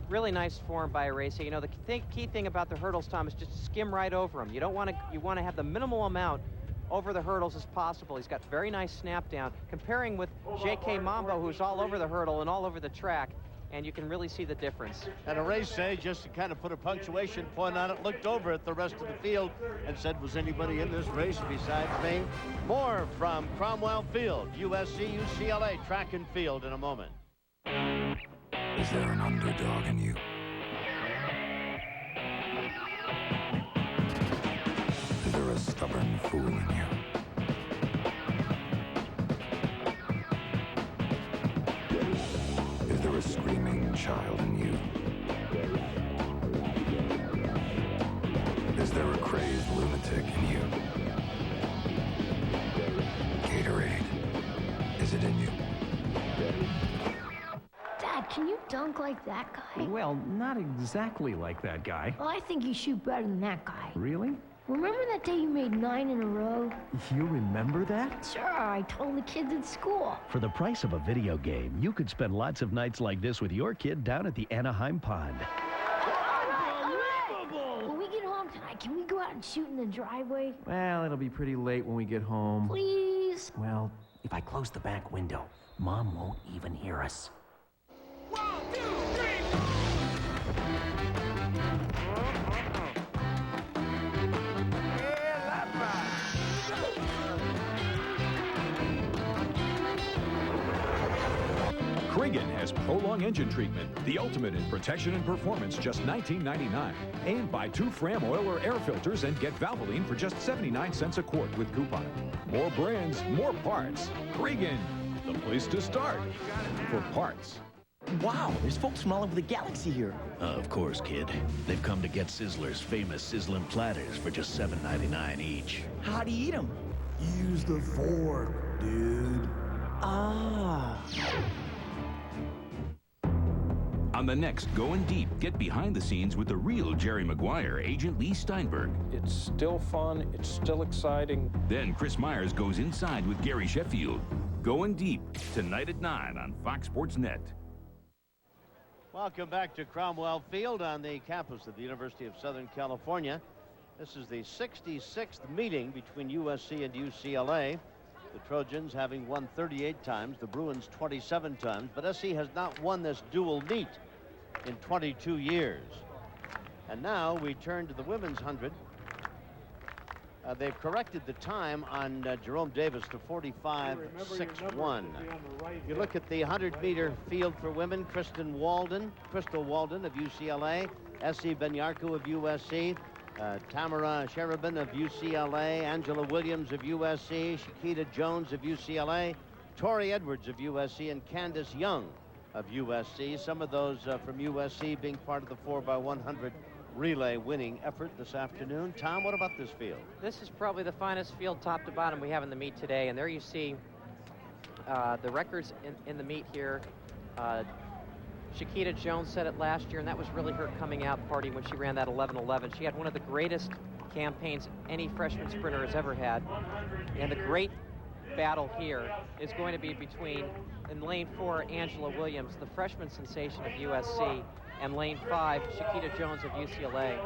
Really nice form by Arce. You know, the key thing about the hurdles, Tom, is just skim right over them. You want to have the minimal amount over the hurdles as possible. He's got very nice snap down. Comparing with J.K. Mambo, who's all over the hurdle and all over the track, and you can really see the difference. And a race day, just to kind of put a punctuation point on it, looked over at the rest of the field and said, was anybody in this race besides me? More from Cromwell Field, USC, UCLA, track and field in a moment. Is there an underdog in you? Is there a stubborn fool in you? Is there a screaming child in you? Is there a crazed lunatic in you? Gatorade, is it in you? Dad, can you dunk like that guy? Well, not exactly like that guy. Well, I think you shoot better than that guy. Really? Remember that day you made 9 in a row? You remember that? Sure, I told the kids at school. For the price of a video game, you could spend lots of nights like this with your kid down at the Anaheim Pond. When we get home tonight, can we go out and shoot in the driveway? Well, it'll be pretty late when we get home. Please? Well, if I close the back window, Mom won't even hear us. 1, 2, 3, 4. Kriegen has Prolong engine treatment, the ultimate in protection and performance, just $19.99. And buy 2 Fram oil or air filters and get Valvoline for just 79 cents a quart with coupon. More brands, more parts. Kriegen, the place to start for parts. Wow, there's folks from all over the galaxy here. Of course, kid. They've come to get Sizzler's famous sizzling platters for just $7.99 each. How do you eat them? Use the fork, dude. Ah. On the next Going Deep, get behind the scenes with the real Jerry Maguire, Agent Lee Steinberg. It's still fun, it's still exciting. Then Chris Myers goes inside with Gary Sheffield. Going Deep, tonight at 9 on Fox Sports Net. Welcome back to Cromwell Field on the campus of the University of Southern California. This is the 66th meeting between USC and UCLA. The Trojans having won 38 times, the Bruins 27 times, but SC has not won this dual meet in 22 years. And now we turn to the women's 100. They've corrected the time on Jerome Davis to 45.61. If you look at the 100-meter field for women, Crystal Walden of UCLA, Essie Benyarku of USC, Tamara Cherubin of UCLA, Angela Williams of USC, Shakita Jones of UCLA, Tori Edwards of USC, and Candace Young of USC. Some of those from USC being part of the 4x100 relay winning effort this afternoon. Tom, what about this field? This is probably the finest field top to bottom we have in the meet today, and there you see the records in the meet here. Shakita Jones set it last year, and that was really her coming out party when she ran that 11:11. She had one of the greatest campaigns any freshman sprinter has ever had, and the great battle here is going to be between, in lane 4, Angela Williams, the freshman sensation of USC, and lane 5, Shakita Jones of UCLA,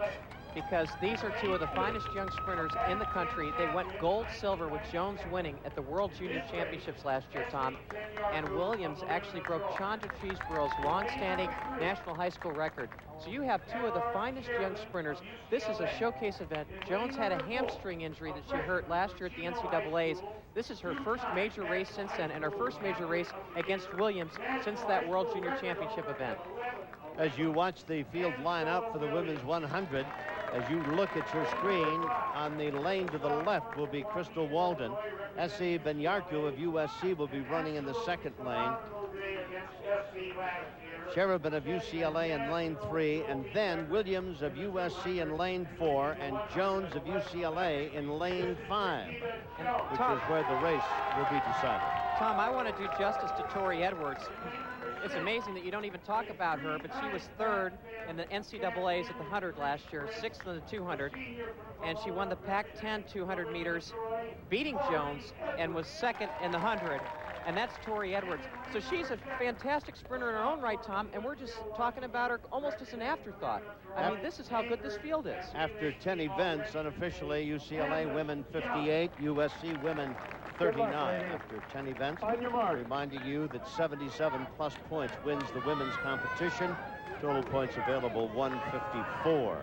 because these are two of the finest young sprinters in the country. They went gold, silver, with Jones winning at the World Junior Championships last year, Tom, and Williams actually broke Chandra Cheeseborough's long-standing national high school record. So you have two of the finest young sprinters. This is a showcase event. Jones had a hamstring injury that she hurt last year at the NCAAs. This is her first major race since then, and her first major race against Williams since that World Junior Championship event. As you watch the field line up for the women's 100, as you look at your screen, on the lane to the left will be Crystal Walden. Essie Benyarku of USC will be running in the second lane. Cherubin of UCLA in lane 3, and then Williams of USC in lane 4, and Jones of UCLA in lane 5, which is where the race will be decided. Tom, I want to do justice to Tori Edwards. It's amazing that you don't even talk about her, but she was 3rd in the NCAAs at the 100 last year, 6th in the 200, and she won the Pac-10 200 meters, beating Jones, and was 2nd in the 100, and that's Tori Edwards. So she's a fantastic sprinter in her own right, Tom, and we're just talking about her almost as an afterthought. I mean, this is how good this field is. After 10 events, unofficially, UCLA women 58, USC women 39 after 10 events. Reminding you that 77+ points points wins the women's competition. Total points available 154.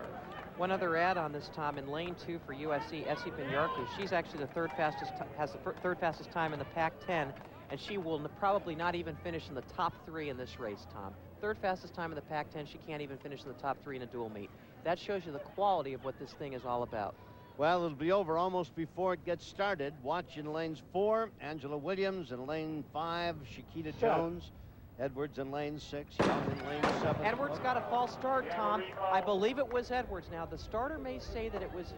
One other add on this, Tom, in lane 2 for USC, Essie Benyarku, she's actually the third fastest time in the Pac-10, and she will probably not even finish in the top 3 in this race, Tom. Third fastest time in the Pac-10, she can't even finish in the top 3 in a dual meet. That shows you the quality of what this thing is all about. Well, it'll be over almost before it gets started. Watch in lanes 4, Angela Williams. In lane 5, Shakita Jones. Edwards in lane 6, Young in lane 7. Edwards got a false start, Tom. I believe it was Edwards. Now, the starter may say that it was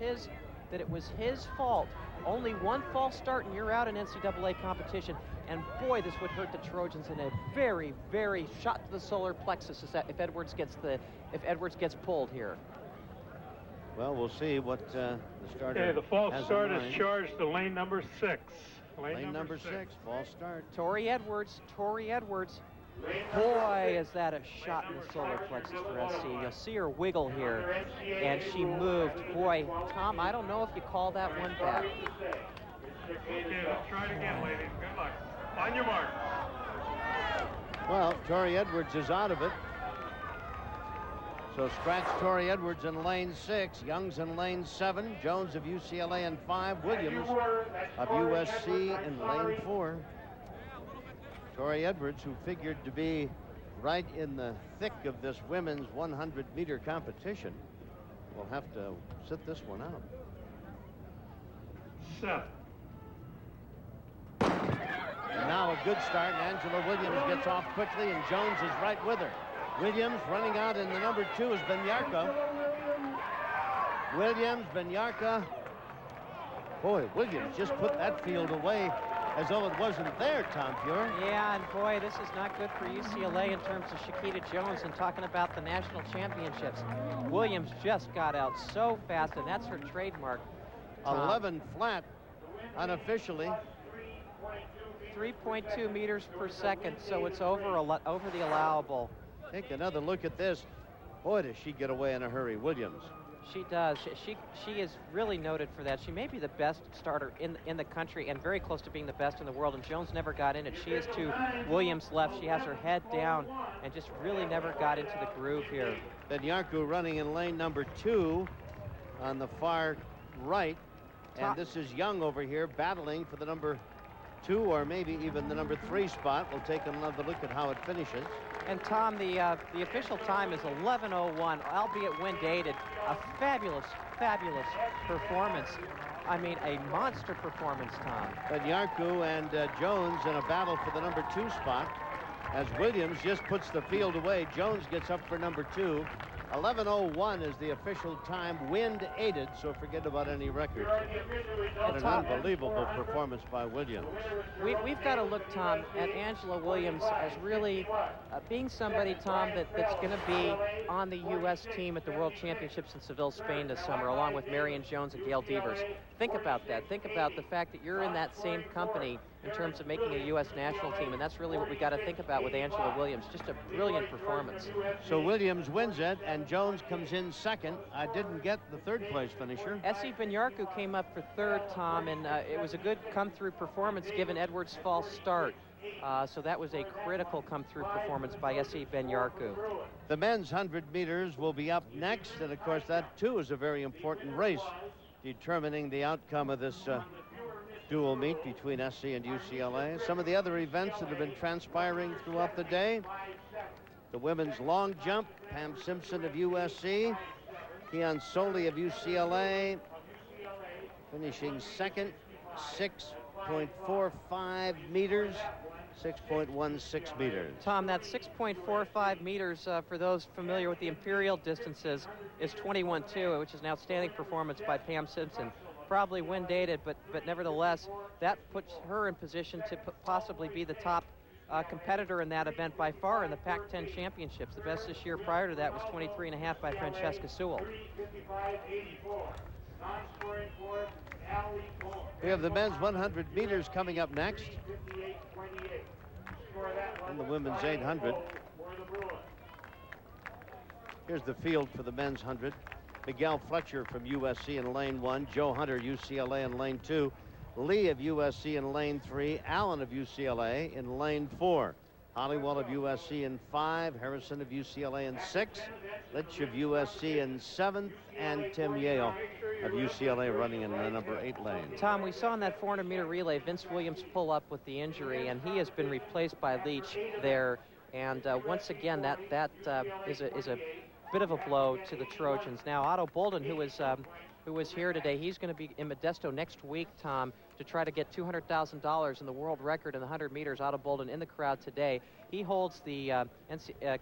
his fault. Only one false start and you're out in NCAA competition. And boy, this would hurt the Trojans in a very, very shot to the solar plexus if Edwards gets pulled here. Well, we'll see what the starter. Okay, the false has start in is mind. charged to lane number 6. Lane number 6, false start. Tori Edwards. Boy, is that a shot in the solar plexus for SC. You'll see her wiggle here, and she moved. Boy, Tom, I don't know if you call that one back. Okay, let's try it again, ladies. Good luck. On your mark. Well, Tori Edwards is out of it. So scratch Tori Edwards in lane 6, Young's in lane 7, Jones of UCLA in 5, Williams of USC in lane 4. Tori Edwards, who figured to be right in the thick of this women's 100-meter competition, will have to sit this one out. 7. And now a good start, and Angela Williams gets off quickly, and Jones is right with her. Williams running out in the number 2 is Benyarka. Benyarka. Boy, Williams just put that field away as though it wasn't there, Tom Pure. Yeah, and boy, this is not good for UCLA in terms of Shakita Jones and talking about the national championships. Williams just got out so fast, and that's her trademark. 11 flat, unofficially. 3.2 meters per second, so it's over the allowable. Take another look at this. Boy, does she get away in a hurry, Williams. She does. She is really noted for that. She may be the best starter in the country and very close to being the best in the world, and Jones never got in it. She is to Williams' left. She has her head down and just really never got into the groove here. Benyarku running in lane number 2 on the far right. And this is Young over here battling for the number 2 or maybe even the number 3 spot. We'll take another look at how it finishes. And Tom, the official time is 11:01, albeit wind aided. A fabulous performance. I mean, a monster performance, Tom. Benyarku and Jones in a battle for the number 2 spot. As Williams just puts the field away, Jones gets up for number 2. 11:01 is the official time, wind aided, so forget about any records. And an unbelievable performance by Williams. We've got to look, Tom, at Angela Williams as really being somebody, Tom, that's going to be on the U.S. team at the World Championships in Seville, Spain this summer, along with Marion Jones and Gail Devers. Think about that. Think about the fact that you're in that same company in terms of making a U.S. national team, and that's really what we got to think about with Angela Williams. Just a brilliant performance. So Williams wins it, and Jones comes in second. I didn't get the third place finisher. Essie Benyarku came up for third, Tom, and it was a good come-through performance given Edwards' false start. So that was a critical come-through performance by Essie Benyarku. The men's 100 meters will be up next, and of course that too is a very important race, determining the outcome of this dual meet between SC and UCLA. Some of the other events that have been transpiring throughout the day: the women's long jump, Pam Simpson of USC, Keon Soley of UCLA, finishing second, 6.45 meters, 6.16 meters. Tom, that 6.45 meters, for those familiar with the imperial distances, is 21.2, which is an outstanding performance by Pam Simpson. Probably wind dated, but nevertheless, that puts her in position to possibly be the top competitor in that event by far in the Pac-10 championships. The best this year prior to that was 23.5 by Francesca Sewell. We have the men's 100 meters coming up next, and the women's 800. Here's the field for the men's 100. Miguel Fletcher from USC in lane 1, Joe Hunter, UCLA in lane 2, Lee of USC in lane 3, Allen of UCLA in lane 4. Hollywell of USC in 5, Harrison of UCLA in 6, Litch of USC in 7th, and Tim Yale of UCLA running in the number 8 lane. Tom, we saw in that 400-meter relay Vince Williams pull up with the injury, and he has been replaced by Leach there. And once again, that is a bit of a blow to the Trojans. Now, Otto Bolden, who is here today, he's going to be in Modesto next week, Tom, to try to get $200,000 in the world record in the 100 meters. Otto Bolden in the crowd today. He holds the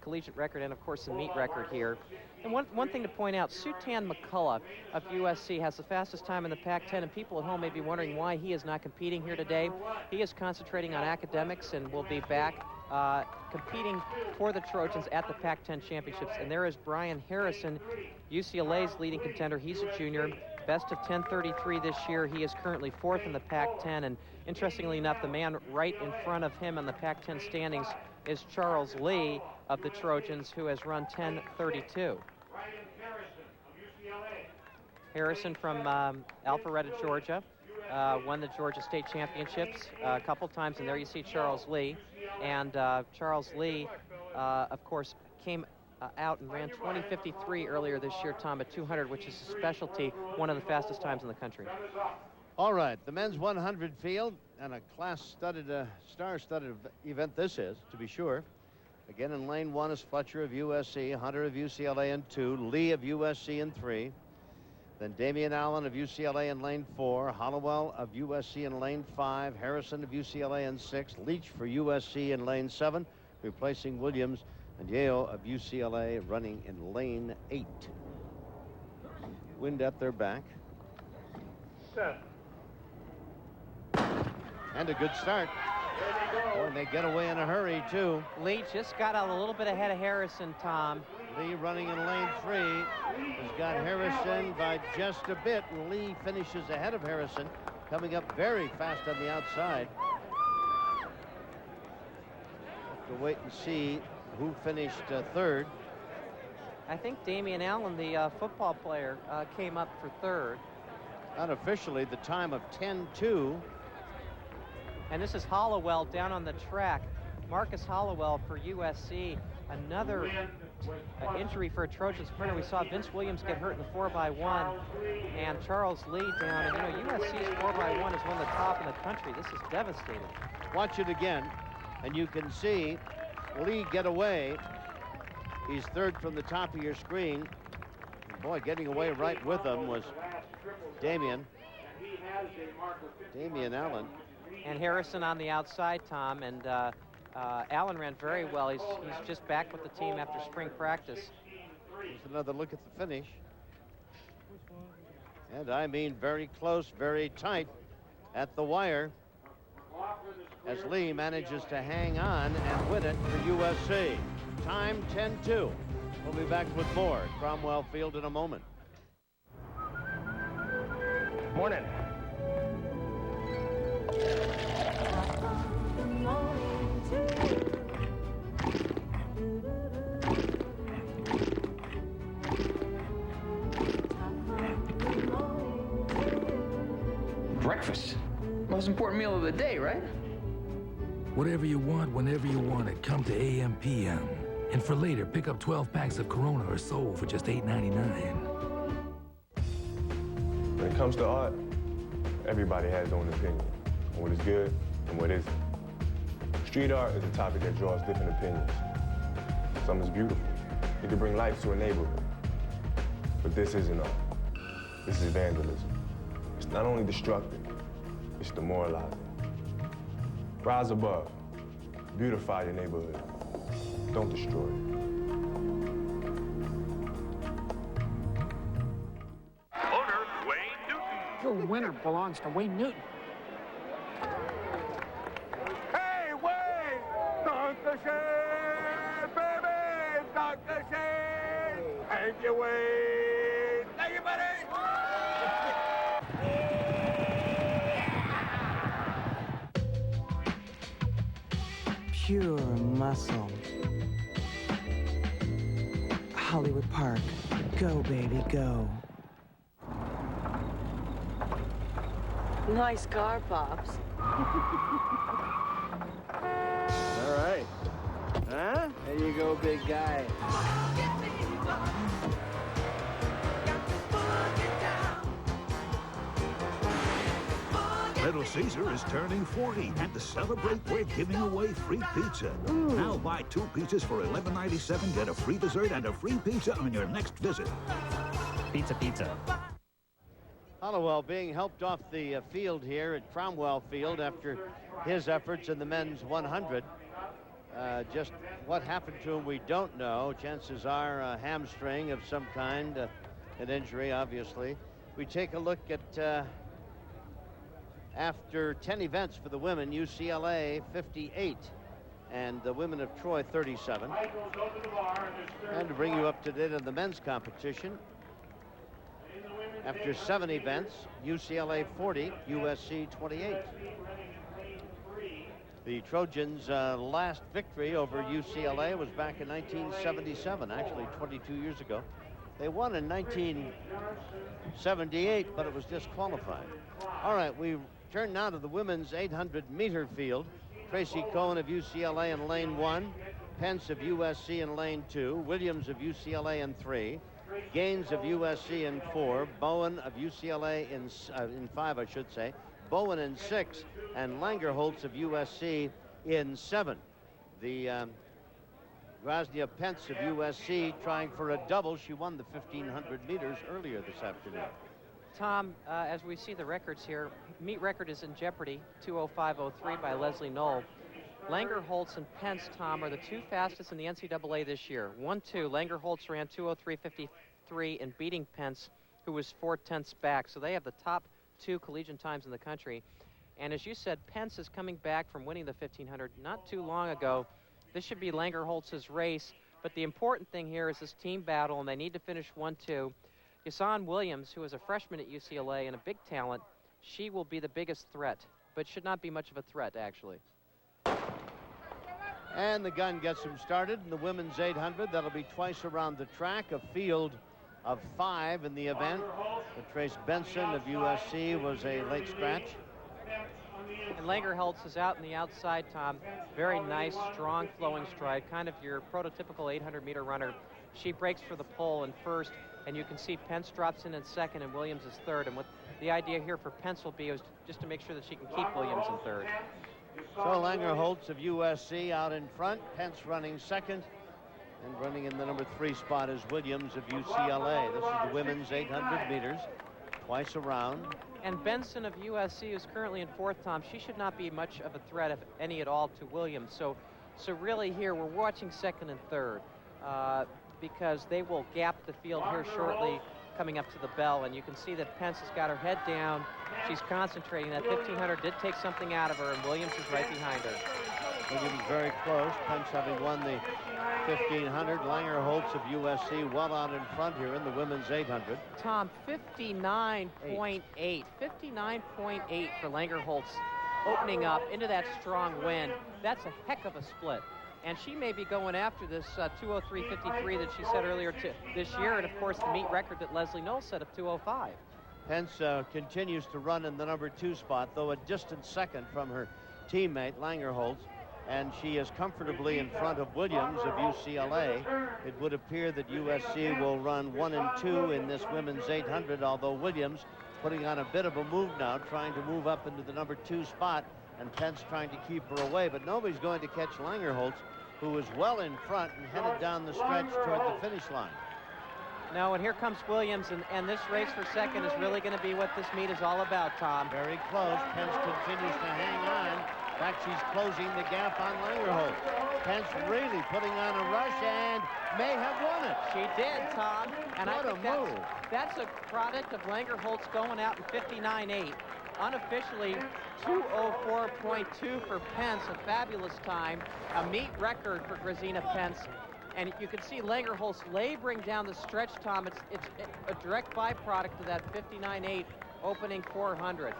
collegiate record and, of course, the meet record here. And one thing to point out, Sutan McCullough of USC has the fastest time in the Pac-10, and people at home may be wondering why he is not competing here today. He is concentrating on academics and will be back competing for the Trojans at the Pac-10 championships. And there is Brian Harrison, UCLA's leading contender. He's a junior, best of 10:33 this year. He is currently 4th in the Pac-10, and interestingly enough, the man right in front of him in the Pac-10 standings is Charles Lee of the Trojans, who has run 10:32. Harrison from Alpharetta, Georgia, won the Georgia State Championships a couple times, and there you see Charles Lee. And Charles Lee, of course, came out and ran 20:53 earlier this year, Tom, at 200, which is a specialty, one of the fastest times in the country. All right, the men's 100 field, and a class-studded, star-studded event this is, to be sure. Again, in lane 1 is Fletcher of USC, Hunter of UCLA in 2, Lee of USC in 3. Then Damian Allen of UCLA in lane 4, Hollowell of USC in lane 5, Harrison of UCLA in 6, Leach for USC in lane 7, replacing Williams, and Yale of UCLA running in lane 8. Wind at their back. And a good start. Oh, and they get away in a hurry, too. Lee just got out a little bit ahead of Harrison, Tom. Lee running in lane 3 has got Harrison by just a bit, and Lee finishes ahead of Harrison, coming up very fast on the outside. Have to wait and see who finished 3rd. I think Damian Allen, the football player, came up for 3rd. Unofficially, the time of 10:2. And this is Hollowell down on the track. Marcus Hollowell for USC. Another injury for a Trojan sprinter. We saw Vince Williams get hurt in the 4x1, and Charles Lee down. And you know, USC's 4x1 is one of the top in the country. This is devastating. Watch it again, and you can see Lee get away. He's 3rd from the top of your screen. Boy, getting away right with him was Damian Allen. And Harrison on the outside, Tom, and Allen ran very well. He's just back with the team after spring practice. Here's another look at the finish. And I mean very close, very tight at the wire, as Lee manages to hang on and win it for USC. Time 10:2. We'll be back with more at Cromwell Field in a moment. Morning. Breakfast. Most important meal of the day, right? Whatever you want, whenever you want it, come to AM PM. And for later, pick up 12 packs of Corona or Sol for just $8.99. When it comes to art, everybody has their own opinion on what is good and what isn't. Street art is a topic that draws different opinions. Some is beautiful. It can bring life to a neighborhood. But this isn't art. This is vandalism. It's not only destructive, it's demoralizing. Rise above. Beautify your neighborhood. Don't destroy it. Owner Wayne Newton. Your winner belongs to Wayne Newton. Hey, Wayne! Dunk the shade, baby! Dunk the shade! Thank you, Wayne! Thank you, buddy! Pure muscle. Hollywood Park. Go, baby, go. Nice car, Pops. All right. There you go, big guy. Little Caesar is turning 40, and to celebrate, we're giving away free pizza. Now buy 2 pizzas for $11.97, get a free dessert and a free pizza on your next visit. Pizza, pizza. Hollowell being helped off the field here at Cromwell Field after his efforts in the men's 100. Just what happened to him, we don't know. Chances are a hamstring of some kind, an injury, obviously. We take a look at after 10 events for the women, UCLA 58 and the women of Troy 37. And to bring you up to date on the men's competition, after 7 events, UCLA 40, USC 28. The Trojans' last victory over UCLA was back in 1977, actually 22 years ago. They won in 1978, but it was disqualified. All right, we turn now to the women's 800-meter field. Tracy Cohen of UCLA in lane 1, Pence of USC in lane 2, Williams of UCLA in 3, Gaines of USC in 4, Bowen of UCLA in 5, I should say, Bowen in 6, and Langerholtz of USC in 7. The Groznia Pence of USC trying for a double. She won the 1,500 meters earlier this afternoon. Tom, as we see the records here, meet record is in jeopardy, 2:05:03 by Leslie Knoll. Langerholtz and Pence, Tom, are the 2 fastest in the NCAA this year. 1-2, Langerholtz ran 2:03:53 in beating Pence, who was 4/10 back. So they have the top 2 collegiate times in the country. And as you said, Pence is coming back from winning the 1,500 not too long ago. This should be Langerholtz's race, but the important thing here is this team battle, and they need to finish 1-2. Yasan Williams, who is a freshman at UCLA and a big talent, she will be the biggest threat, but should not be much of a threat, actually. And the gun gets them started in the women's 800. That'll be twice around the track, a field of 5 in the event. Trace Benson of USC was a late scratch. And Langerholtz is out in the outside, Tom. Very nice, strong, flowing stride, kind of your prototypical 800-meter runner. She breaks for the pole in first, and you can see Pence drops in second, and Williams is third. And what the idea here for Pence will be is just to make sure that she can keep Williams in third. So Langerholtz of USC out in front, Pence running second, and running in the number 3 spot is Williams of UCLA. This is the women's 800 meters, twice around. And Benson of USC is currently in 4th, Tom. She should not be much of a threat, if any at all, to Williams. So really here, we're watching 2nd and 3rd because they will gap the field here shortly coming up to the bell. And you can see that Pence has got her head down. She's concentrating. That 1,500 did take something out of her, and Williams is right behind her. Williams very close. Pence having won the 1,500. Langerholtz of USC well out in front here in the women's 800. Tom, 59.8. 59.8 for Langerholtz opening up into that strong wind. That's a heck of a split. And she may be going after this 2:03:53 that she set earlier this year, and of course the meet record that Leslie Knoll set of 2:05. Pence continues to run in the number 2 spot, though a distant second from her teammate Langerholtz, and she is comfortably in front of Williams of UCLA. It would appear that USC will run 1 and 2 in this women's 800, although Williams putting on a bit of a move now, trying to move up into the number 2 spot, and Pence trying to keep her away, but nobody's going to catch Langerholtz, who is well in front and headed down the stretch toward the finish line. No, and here comes Williams, and this race for second is really going to be what this meet is all about, Tom. Very close. Pence continues to hang on. In fact, she's closing the gap on Langerholtz. Pence really putting on a rush and may have won it. She did, Tom. And what I think a move. That's a product of Langerholtz going out in 59.8. Unofficially, 2:04.2 for Pence, a fabulous time. A meet record for Groznia Pence. And you can see Langerholtz laboring down the stretch, Tom. It's a direct byproduct of that 59.8 opening 400.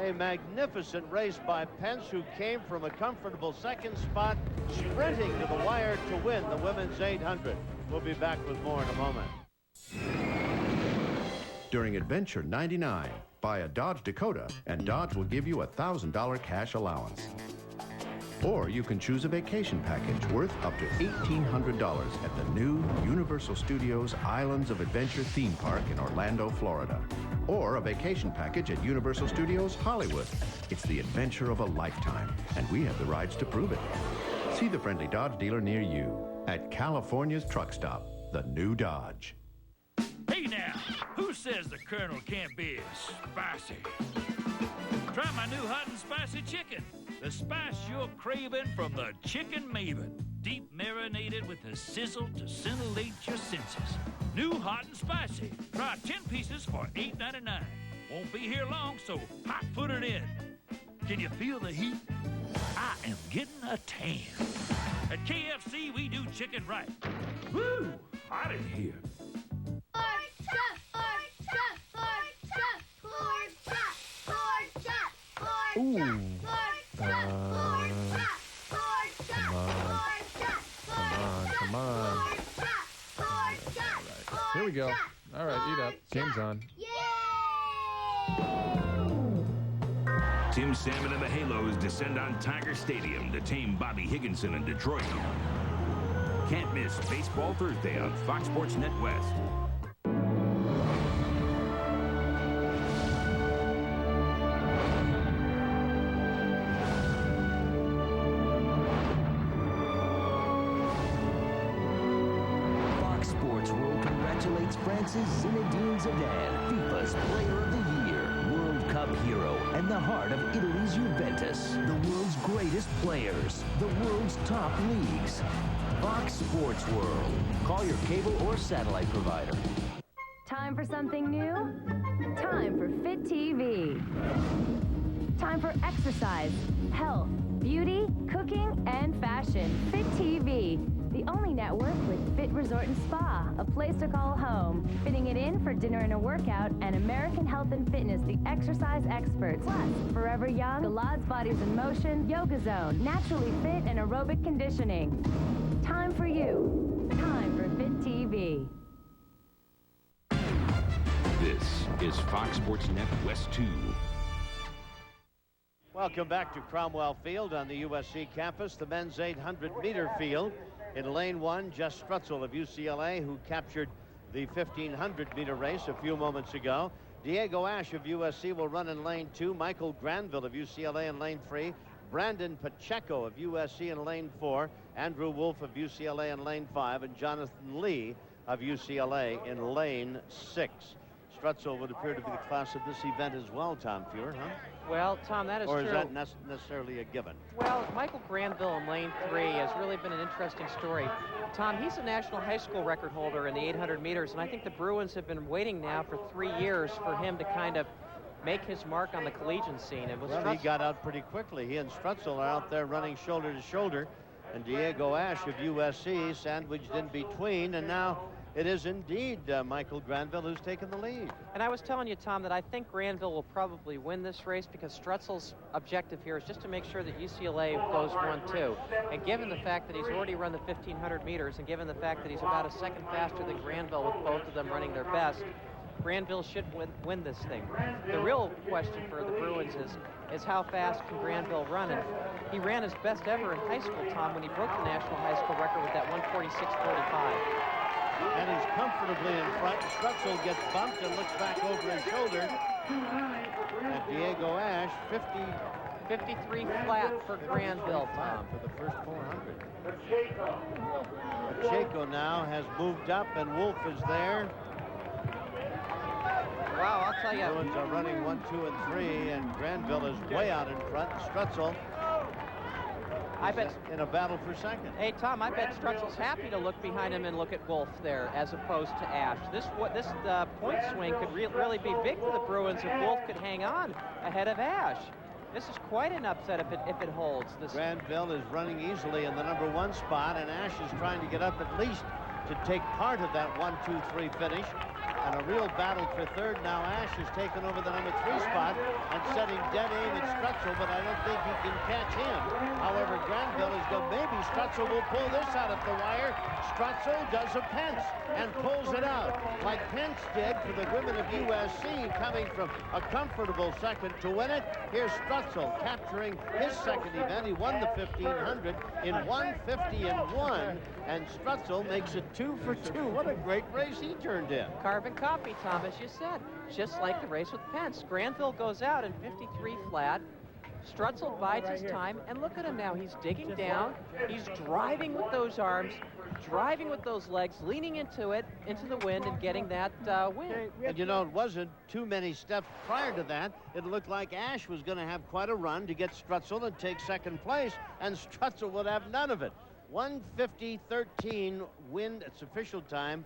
A magnificent race by Pence, who came from a comfortable second spot, sprinting to the wire to win the women's 800. We'll be back with more in a moment. During Adventure 99, buy a Dodge Dakota, and Dodge will give you a $1,000 cash allowance. Or you can choose a vacation package worth up to $1,800 at the new Universal Studios Islands of Adventure theme park in Orlando, Florida. Or a vacation package at Universal Studios Hollywood. It's the adventure of a lifetime, and we have the rides to prove it. See the friendly Dodge dealer near you at California's Truck Stop, the new Dodge. Hey now, who says the Colonel can't be spicy? Try my new hot and spicy chicken. The spice you're craving from the Chicken Maven. Deep marinated with a sizzle to scintillate your senses. New hot and spicy. Try 10 pieces for $8.99. Won't be here long, so hot-foot it in. Can you feel the heat? I am getting a tan. At KFC, we do chicken right. Woo! Hot in here. Ooh. Come on. Here we go. All right, eat up. Game's on. Tim Salmon and the Halos descend on Tiger Stadium to tame Bobby Higginson in Detroit. Can't miss Baseball Thursday on Fox Sports Net West. Fox Sports World congratulates France's Zinedine Zidane, FIFA's Player of the Year, World Cup hero, and the heart of Italy's Juventus. The world's greatest players, the world's top leagues. Fox Sports World. Call your cable or satellite provider. Time for something new? Time for Fit TV. Time for exercise, health, beauty, cooking, and fashion. Fit TV, the only network with Fit Resort and Spa, a place to call home. Fitting it in for dinner and a workout, and American Health and Fitness, the exercise experts. Plus, Forever Young, Galad's Bodies in Motion, Yoga Zone, Naturally Fit, and Aerobic Conditioning. Time for you. Time for Fit TV. This is Fox Sports Net West 2. Welcome back to Cromwell Field on the USC campus, the men's 800-meter field. In lane one, Jess Strutzel of UCLA, who captured the 1,500-meter race a few moments ago. Diego Ash of USC will run in lane two. Michael Granville of UCLA in lane three. Brandon Pacheco of USC in lane four. Andrew Wolf of UCLA in lane five. And Jonathan Lee of UCLA in lane six. Strutzel would appear to be the class of this event as well, Tom Fuhr, huh? Well, Tom, that is true. Or is that necessarily a given? Well, Michael Granville in lane three has really been an interesting story. Tom, he's a national high school record holder in the 800 meters, and I think the Bruins have been waiting now for 3 years for him to kind of make his mark on the collegiate scene. And well, he got out pretty quickly. He and Strutzel are out there running shoulder to shoulder, and Diego Ash of USC sandwiched in between, and now it is indeed Michael Granville who's taken the lead. And I was telling you, Tom, that I think Granville will probably win this race because Strutzel's objective here is just to make sure that UCLA goes 1-2. And given the fact that he's already run the 1,500 meters and given the fact that he's about a second faster than Granville with both of them running their best, Granville should win this thing. The real question for the Bruins is how fast can Granville run? And he ran his best ever in high school, Tom, when he broke the national high school record with that 146.45. And he's comfortably in front. Strutzel gets bumped and looks back over his shoulder. And Diego Ash, 53 flat for Granville, Tom. For the first 400. Pacheco now has moved up, and Wolf is there. Wow, I'll tell you. Bruins are running 1, 2, and 3, and Granville is way out in front. Strutzel I bet in a battle for second. Hey, Tom, I bet Strutzel's happy to look behind him and look at Wolf there as opposed to Ash. This point swing could really be big for the Bruins if Wolf could hang on ahead of Ash. This is quite an upset if it holds. Granville is running easily in the number 1 spot, and Ash is trying to get up at least to take part of that 1, 2, 3 finish. And a real battle for third. Now Ash has taken over the number 3 spot, and setting dead aim at Strutzel, but I don't think he can catch him. However, Granville is going, maybe Strutzel will pull this out at the wire. Strutzel does a Pence and pulls it out, like Pence did for the women of USC, coming from a comfortable second to win it. Here's Strutzel capturing his second event. He won the 1500 in 1:50.1, and Strutzel makes it 2 for 2. What a great race he turned in. Carbon copy, Tom, as you said. Just like the race with Pence. Granville goes out in 53 flat. Strutzel bides his time, and look at him now. He's digging down. He's driving with those arms, driving with those legs, leaning into it, into the wind, and getting that win. And you know, it wasn't too many steps prior to that. It looked like Ash was going to have quite a run to get Strutzel and take second place, and Strutzel would have none of it. 1:50.13 win. It's official time.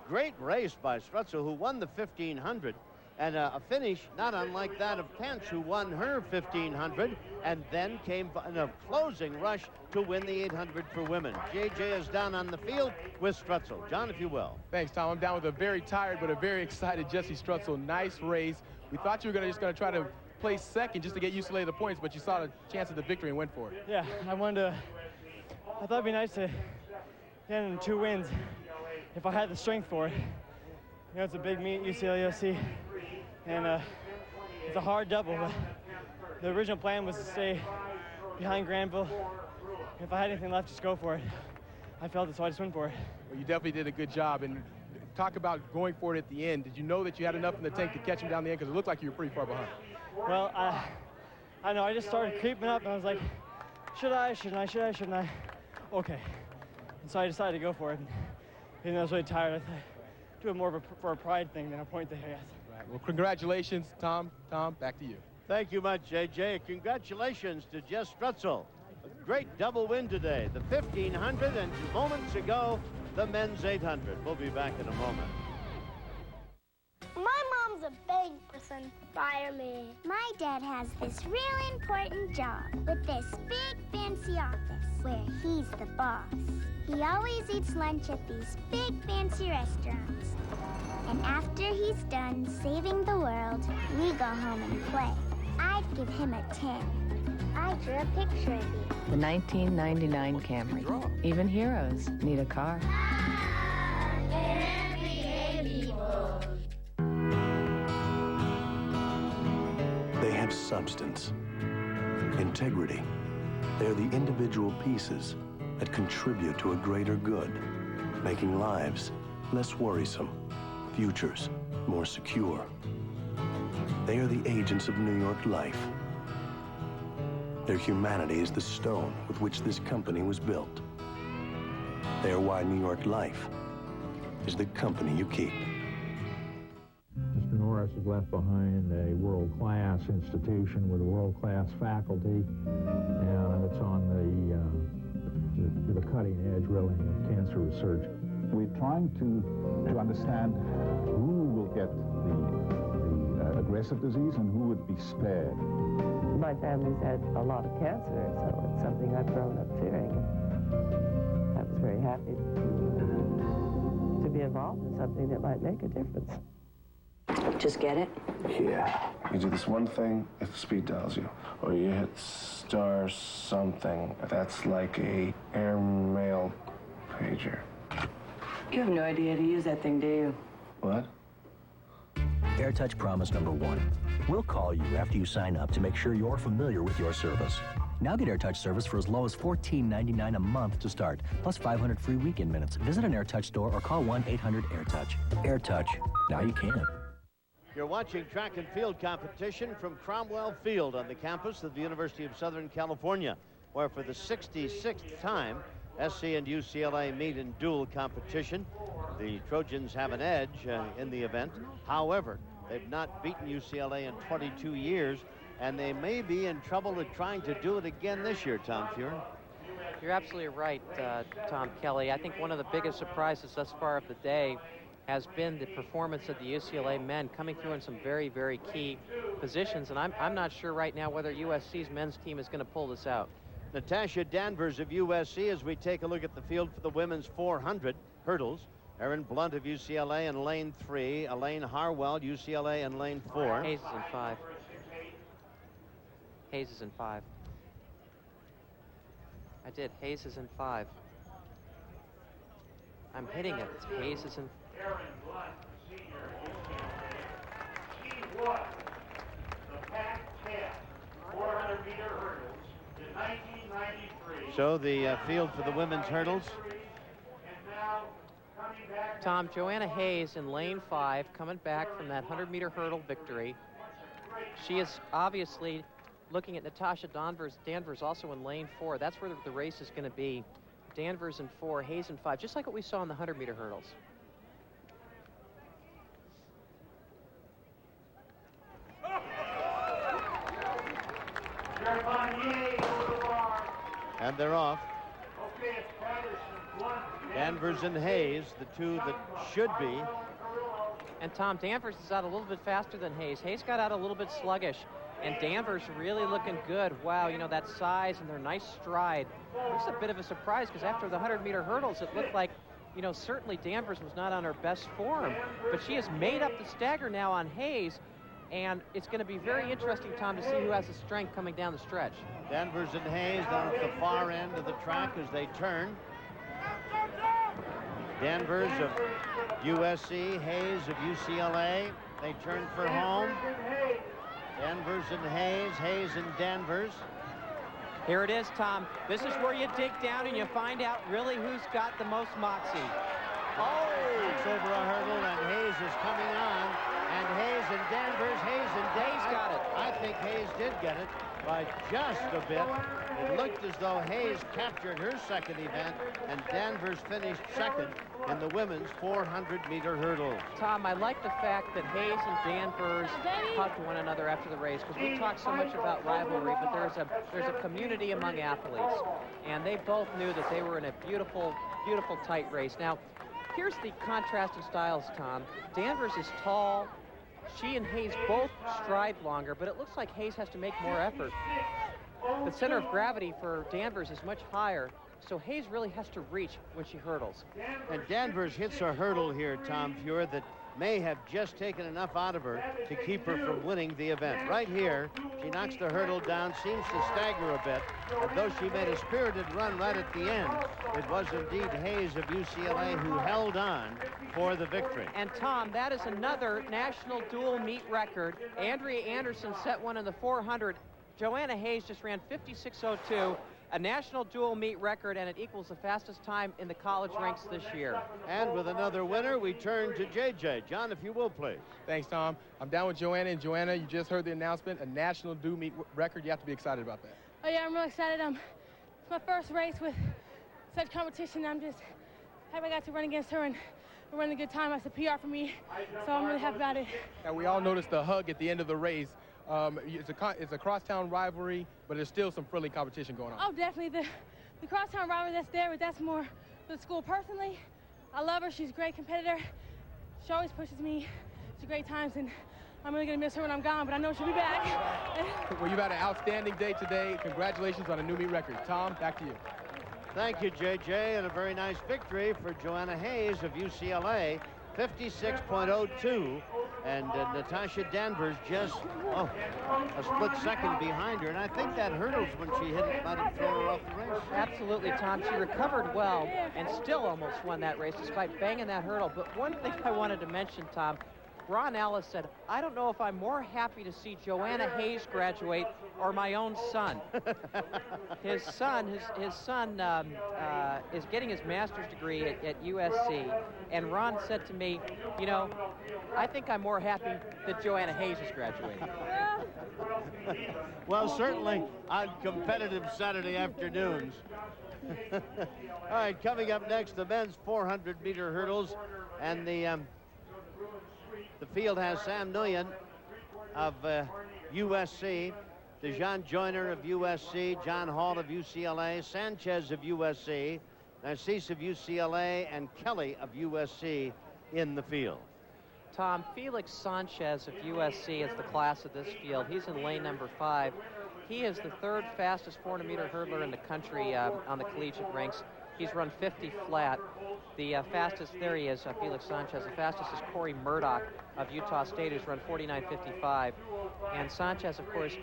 Great race by Strutzel, who won the 1500, and a finish not unlike that of Pence, who won her 1500, and then came in a closing rush to win the 800 for women. JJ is down on the field with Strutzel. John, if you will. Thanks, Tom. I'm down with a very tired but a very excited Jesse Strutzel. Nice race. We thought you were just going to try to place second just to get UCLA the points, but you saw the chance of the victory and went for it. Yeah, I thought it'd be nice to get in 2 wins if I had the strength for it. You know, it's a big meet, UCLA, USC, and it's a hard double, but the original plan was to stay behind Granville. If I had anything left, just go for it. I felt it, so I just went for it. Well, you definitely did a good job, and talk about going for it at the end. Did you know that you had enough in the tank to catch him down the end? Because it looked like you were pretty far behind. Well, I know, I just started creeping up, and I was like, should I, shouldn't I, should I, shouldn't I? Okay. And so I decided to go for it. And even though I was really tired, I thought I'd do it more for a pride thing than a point thing, I guess. Right. Well, congratulations, Tom. Tom, back to you. Thank you much, JJ. Congratulations to Jess Strutzel. A great double win today. The 1500, and moments ago, the men's 800. We'll be back in a moment. My mom's a big person. Fire me. My dad has this real important job with this big fancy office where he's the boss. He always eats lunch at these big fancy restaurants. And after he's done saving the world, we go home and play. I'd give him a 10. I drew a picture of you. The 1999 Camry. Even heroes need a car. They have substance, integrity. They're the individual pieces that contribute to a greater good, making lives less worrisome, futures more secure. They are the agents of New York life. Their humanity is the stone with which this company was built. They are why New York Life is the company you keep. Mr. Norris has left behind a world-class institution with a world-class faculty, and it's on the cutting edge, really, of cancer research. We're trying to understand who will get the aggressive disease and who would be spared. My family's had a lot of cancer, so it's something I've grown up fearing. I was very happy to be involved in something that might make a difference. Just get it? Yeah. You do this one thing if the speed dials you, or you hit star something. That's like a airmail pager. You have no idea how to use that thing, do you? What? AirTouch promise number 1. We'll call you after you sign up to make sure you're familiar with your service. Now get AirTouch service for as low as $14.99 a month to start, plus 500 free weekend minutes. Visit an AirTouch store or call 1-800-AirTouch. AirTouch. Now you can. You're watching track and field competition from Cromwell Field on the campus of the University of Southern California, where for the 66th time, SC and UCLA meet in dual competition. The Trojans have an edge in the event. However, they've not beaten UCLA in 22 years, and they may be in trouble at trying to do it again this year, Tom Fuhren. You're absolutely right, Tom Kelly. I think one of the biggest surprises thus far of the day has been the performance of the UCLA men coming through in some very, very key positions, and I'm not sure right now whether USC's men's team is going to pull this out. Natasha Danvers of USC, as we take a look at the field for the women's 400 hurdles. Erin Blunt of UCLA in lane 3. Elaine Harwell, UCLA in lane 4. Hayes is in 5. Hayes is in 5. I did. Hayes is in 5. I'm hitting it. Hayes is in. Erin Blunt, senior UCLA. She won the Pac-10 400-meter hurdles in 1993. So the field for the women's hurdles. Tom, Joanna Hayes in lane 5, coming back from that 100-meter hurdle victory. She is obviously looking at Natasha Danvers also in lane 4. That's where the race is going to be. Danvers in 4, Hayes in 5, just like what we saw in the 100-meter hurdles. And they're off. Danvers and Hayes, the two that should be. And Tom, Danvers is out a little bit faster than Hayes. Hayes got out a little bit sluggish, and Danvers really looking good. Wow, you know, that size and their nice stride. It's a bit of a surprise because after the 100-meter hurdles, it looked like, you know, certainly Danvers was not on her best form, but she has made up the stagger now on Hayes, and it's going to be very interesting, Tom, to see who has the strength coming down the stretch. Danvers and Hayes down at the far end of the track as they turn. Danvers of USC, Hayes of UCLA. They turn for home. Danvers and Hayes, Hayes and Danvers. Here it is, Tom. This is where you dig down and you find out really who's got the most moxie. Oh! It's over a hurdle, and Hayes is coming on. And Hayes and Danvers, Hayes and Hayes got it. I think Hayes did get it by just a bit. It looked as though Hayes captured her second event, and Danvers finished second in the women's 400-meter hurdles. Tom, I like the fact that Hayes and Danvers hugged one another after the race, because we talk so much about rivalry, but there's a community among athletes, and they both knew that they were in a beautiful, beautiful tight race. Now, here's the contrast in styles, Tom. Danvers is tall. She and Hayes both stride longer, but it looks like Hayes has to make more effort. The center of gravity for Danvers is much higher, so Hayes really has to reach when she hurdles. And Danvers hits a hurdle here, Tom Fuhr, that may have just taken enough out of her to keep her from winning the event. Right here, she knocks the hurdle down, seems to stagger a bit, and though she made a spirited run right at the end, it was indeed Hayes of UCLA who held on for the victory. And Tom, that is another national dual meet record. Andrea Anderson set one in the 400. Joanna Hayes just ran 56:02, a national dual meet record, and it equals the fastest time in the college ranks this year. And with another winner, we turn to JJ. John, if you will, please. Thanks, Tom. I'm down with Joanna, and Joanna, you just heard the announcement, a national dual meet record. You have to be excited about that. Oh yeah, I'm real excited. It's my first race with such competition. I'm just happy I got to run against her and run a good time. That's a PR for me, so I'm really happy about it. And we all noticed the hug at the end of the race. It's a crosstown rivalry, but there's still some friendly competition going on. Oh, definitely. The crosstown rivalry that's there, but that's more for the school. Personally, I love her. She's a great competitor. She always pushes me to great times, and I'm really going to miss her when I'm gone, but I know she'll be back. Well, you've had an outstanding day today. Congratulations on a new meet record. Tom, back to you. Thank you, JJ, and a very nice victory for Joanna Hayes of UCLA, 56.02. And Natasha Danvers just, a split second behind her. And I think that hurdles when she hit it, might have thrown her off the race. Absolutely, Tom. She recovered well and still almost won that race despite banging that hurdle. But one thing I wanted to mention, Tom, Ron Ellis said, I don't know if I'm more happy to see Joanna Hayes graduate or my own son. His son is getting his master's degree at USC, and Ron said to me, you know, I think I'm more happy that Joanna Hayes is graduating. Well, certainly on competitive Saturday afternoons. All right, coming up next, the men's 400-meter hurdles, and the field has Sam Nguyen of USC, Dejan Joyner of USC, John Hall of UCLA, Sanchez of USC, Narcisse of UCLA, and Kelly of USC in the field. Tom, Felix Sanchez of USC is the class of this field. He's in lane number 5. He is the third fastest 400-meter hurdler in the country on the collegiate ranks. He's run 50 flat. The fastest, there he is, Felix Sanchez. The fastest is Corey Murdoch of Utah State, who's run 49.55. And Sanchez, of course,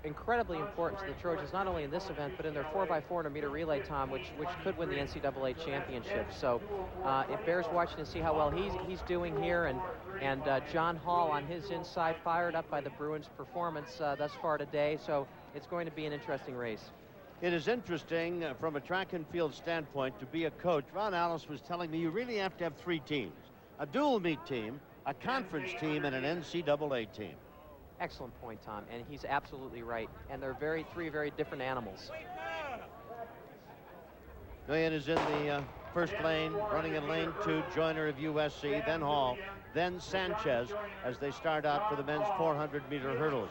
incredibly important to the Trojans, not only in this event, but in their 4x400 meter relay, Tom, which could win the NCAA championship. So it bears watching to see how well he's doing here. And John Hall on his inside, fired up by the Bruins' performance thus far today. So it's going to be an interesting race. It is interesting from a track and field standpoint to be a coach. Ron Alice was telling me you really have to have 3 teams: a dual meet team, a conference team, and an NCAA team. Excellent point, Tom, and he's absolutely right. And they're 3 very different animals. Nguyen is in the first lane, running in lane 2, Joyner of USC, then Hall, then Sanchez as they start out for the men's 400 meter hurdles.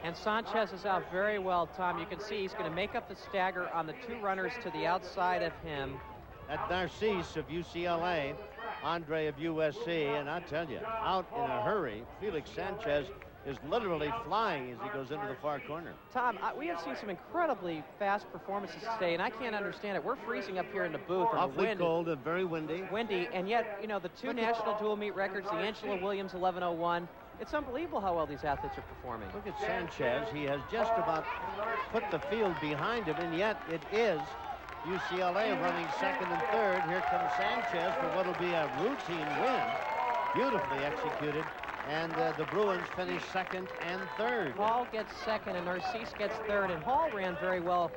And Sanchez is out very well, Tom. You can see he's going to make up the stagger on the 2 runners to the outside of him. At Narcisse of UCLA, Andre of USC, and I tell you, out in a hurry, Felix Sanchez is literally flying as he goes into the far corner. Tom, we have seen some incredibly fast performances today, and I can't understand it. We're freezing up here in the booth. Awfully cold and very windy. Windy, and yet, you know, the 2 national dual meet records, the Angela Williams 11:01. It's unbelievable how well these athletes are performing. Look at Sanchez. He has just about put the field behind him, and yet it is UCLA running second and third. Here comes Sanchez for what will be a routine win. Beautifully executed. And the Bruins finish second and third. Hall gets second, and Narcisse gets third, and Hall ran very well.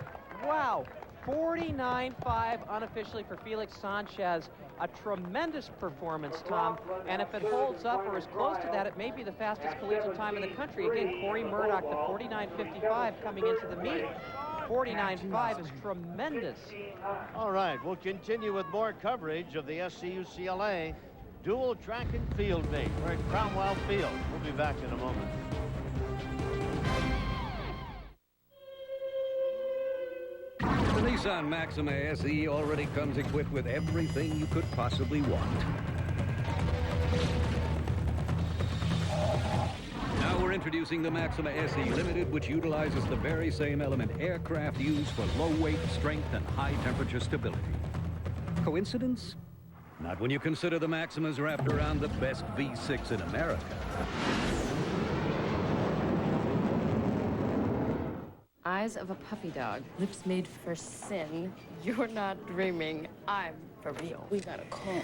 Wow, 49.5 unofficially for Felix Sanchez. A tremendous performance, Tom, and if it holds up or is close to that, it may be the fastest collegiate time in the country. Again, Corey Murdoch, the 49.55 coming into the meet. 49.5 is tremendous. All right, we'll continue with more coverage of the SC-UCLA dual track and field meet. We're at Cromwell Field. We'll be back in a moment. The Nissan Maxima SE already comes equipped with everything you could possibly want. Now we're introducing the Maxima SE Limited, which utilizes the very same element aircraft use for low weight, strength, and high temperature stability. Coincidence? Not when you consider the Maxima's wrapped around the best V6 in America. Eyes of a puppy dog, lips made for sin. You're not dreaming, I'm for real. We got a call.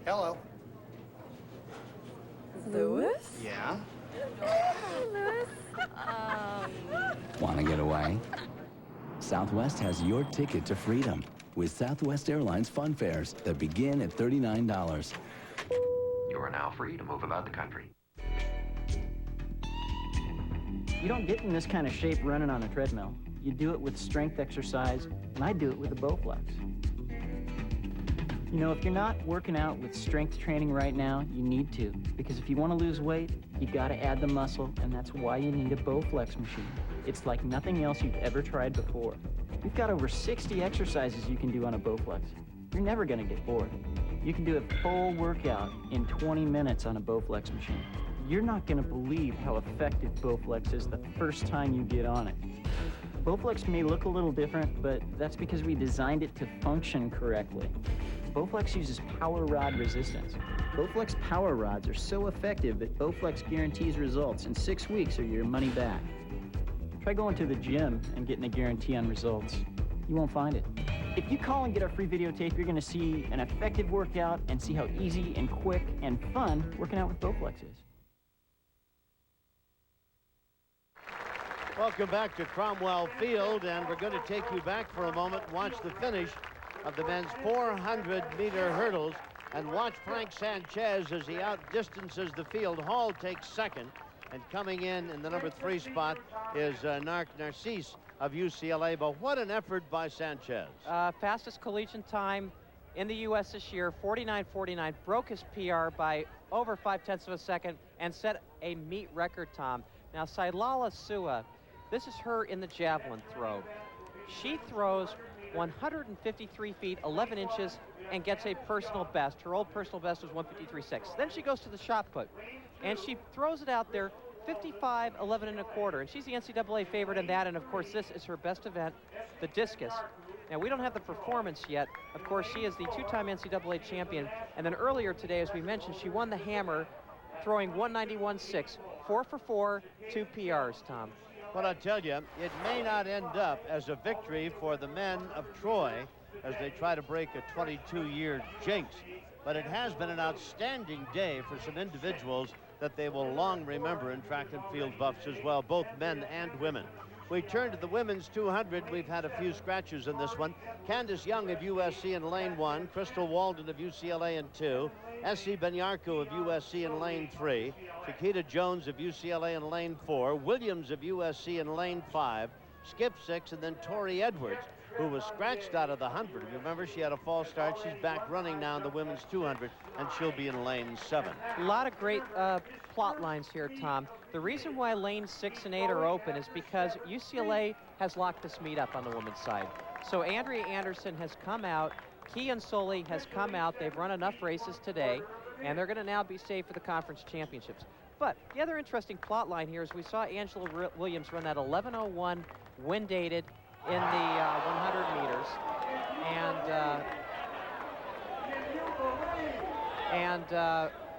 Hello. Louis? Yeah? Louis? Want to get away? Southwest has your ticket to freedom with Southwest Airlines fun fares that begin at $39. You are now free to move about the country. You don't get in this kind of shape running on a treadmill. You do it with strength exercise, and I do it with a Bowflex. You know, if you're not working out with strength training right now, you need to, because if you want to lose weight, you got to add the muscle, and that's why you need a Bowflex machine. It's like nothing else you've ever tried before. We've got over 60 exercises you can do on a Bowflex. You're never going to get bored. You can do a full workout in 20 minutes on a Bowflex machine. You're not going to believe how effective Bowflex is the first time you get on it. Bowflex may look a little different, but that's because we designed it to function correctly. Bowflex uses power rod resistance. Bowflex power rods are so effective that Bowflex guarantees results in 6 weeks or your money back. Try going to the gym and getting a guarantee on results. You won't find it. If you call and get our free videotape, you're going to see an effective workout and see how easy and quick and fun working out with Bowflex is. Welcome back to Cromwell Field, and we're going to take you back for a moment and watch the finish of the men's 400-meter hurdles, and watch Frank Sanchez as he outdistances the field. Hall takes second, and coming in the number 3 spot is Narcisse of UCLA. But what an effort by Sanchez. Fastest collegiate time in the U.S. this year, 49.49, broke his PR by over 0.5 of a second and set a meet record, Tom. Now, Sailala Sua, this is her in the javelin throw. She throws 153 feet, 11 inches, and gets a personal best. Her old personal best was 153.6. Then she goes to the shot put, and she throws it out there 55, 11 1/4, and she's the NCAA favorite in that, and of course this is her best event, the discus. Now we don't have the performance yet. Of course she is the two-time NCAA champion, and then earlier today, as we mentioned, she won the hammer, throwing 191.6, 4 for 4, 2 PRs, Tom. Well, I tell you, it may not end up as a victory for the men of Troy as they try to break a 22-year jinx, but it has been an outstanding day for some individuals that they will long remember in track and field buffs as well, both men and women. We turn to the women's 200. We've had a few scratches in this one. Candace Young of USC in lane 1, Crystal Walden of UCLA in 2, S.C. Benyarko of USC in lane 3, Chiquita Jones of UCLA in lane 4, Williams of USC in lane 5, Skip 6, and then Tori Edwards, who was scratched out of the 100. Remember, she had a false start. She's back running now in the women's 200, and she'll be in lane 7. A lot of great plot lines here, Tom. The reason why lanes 6 and 8 are open is because UCLA has locked this meet up on the women's side. So Andrea Anderson has come out, Kian Soli has come out. They've run enough races today, and they're going to now be safe for the conference championships. But the other interesting plot line here is we saw Angela Williams run that 11:01 wind dated in the 100 meters, and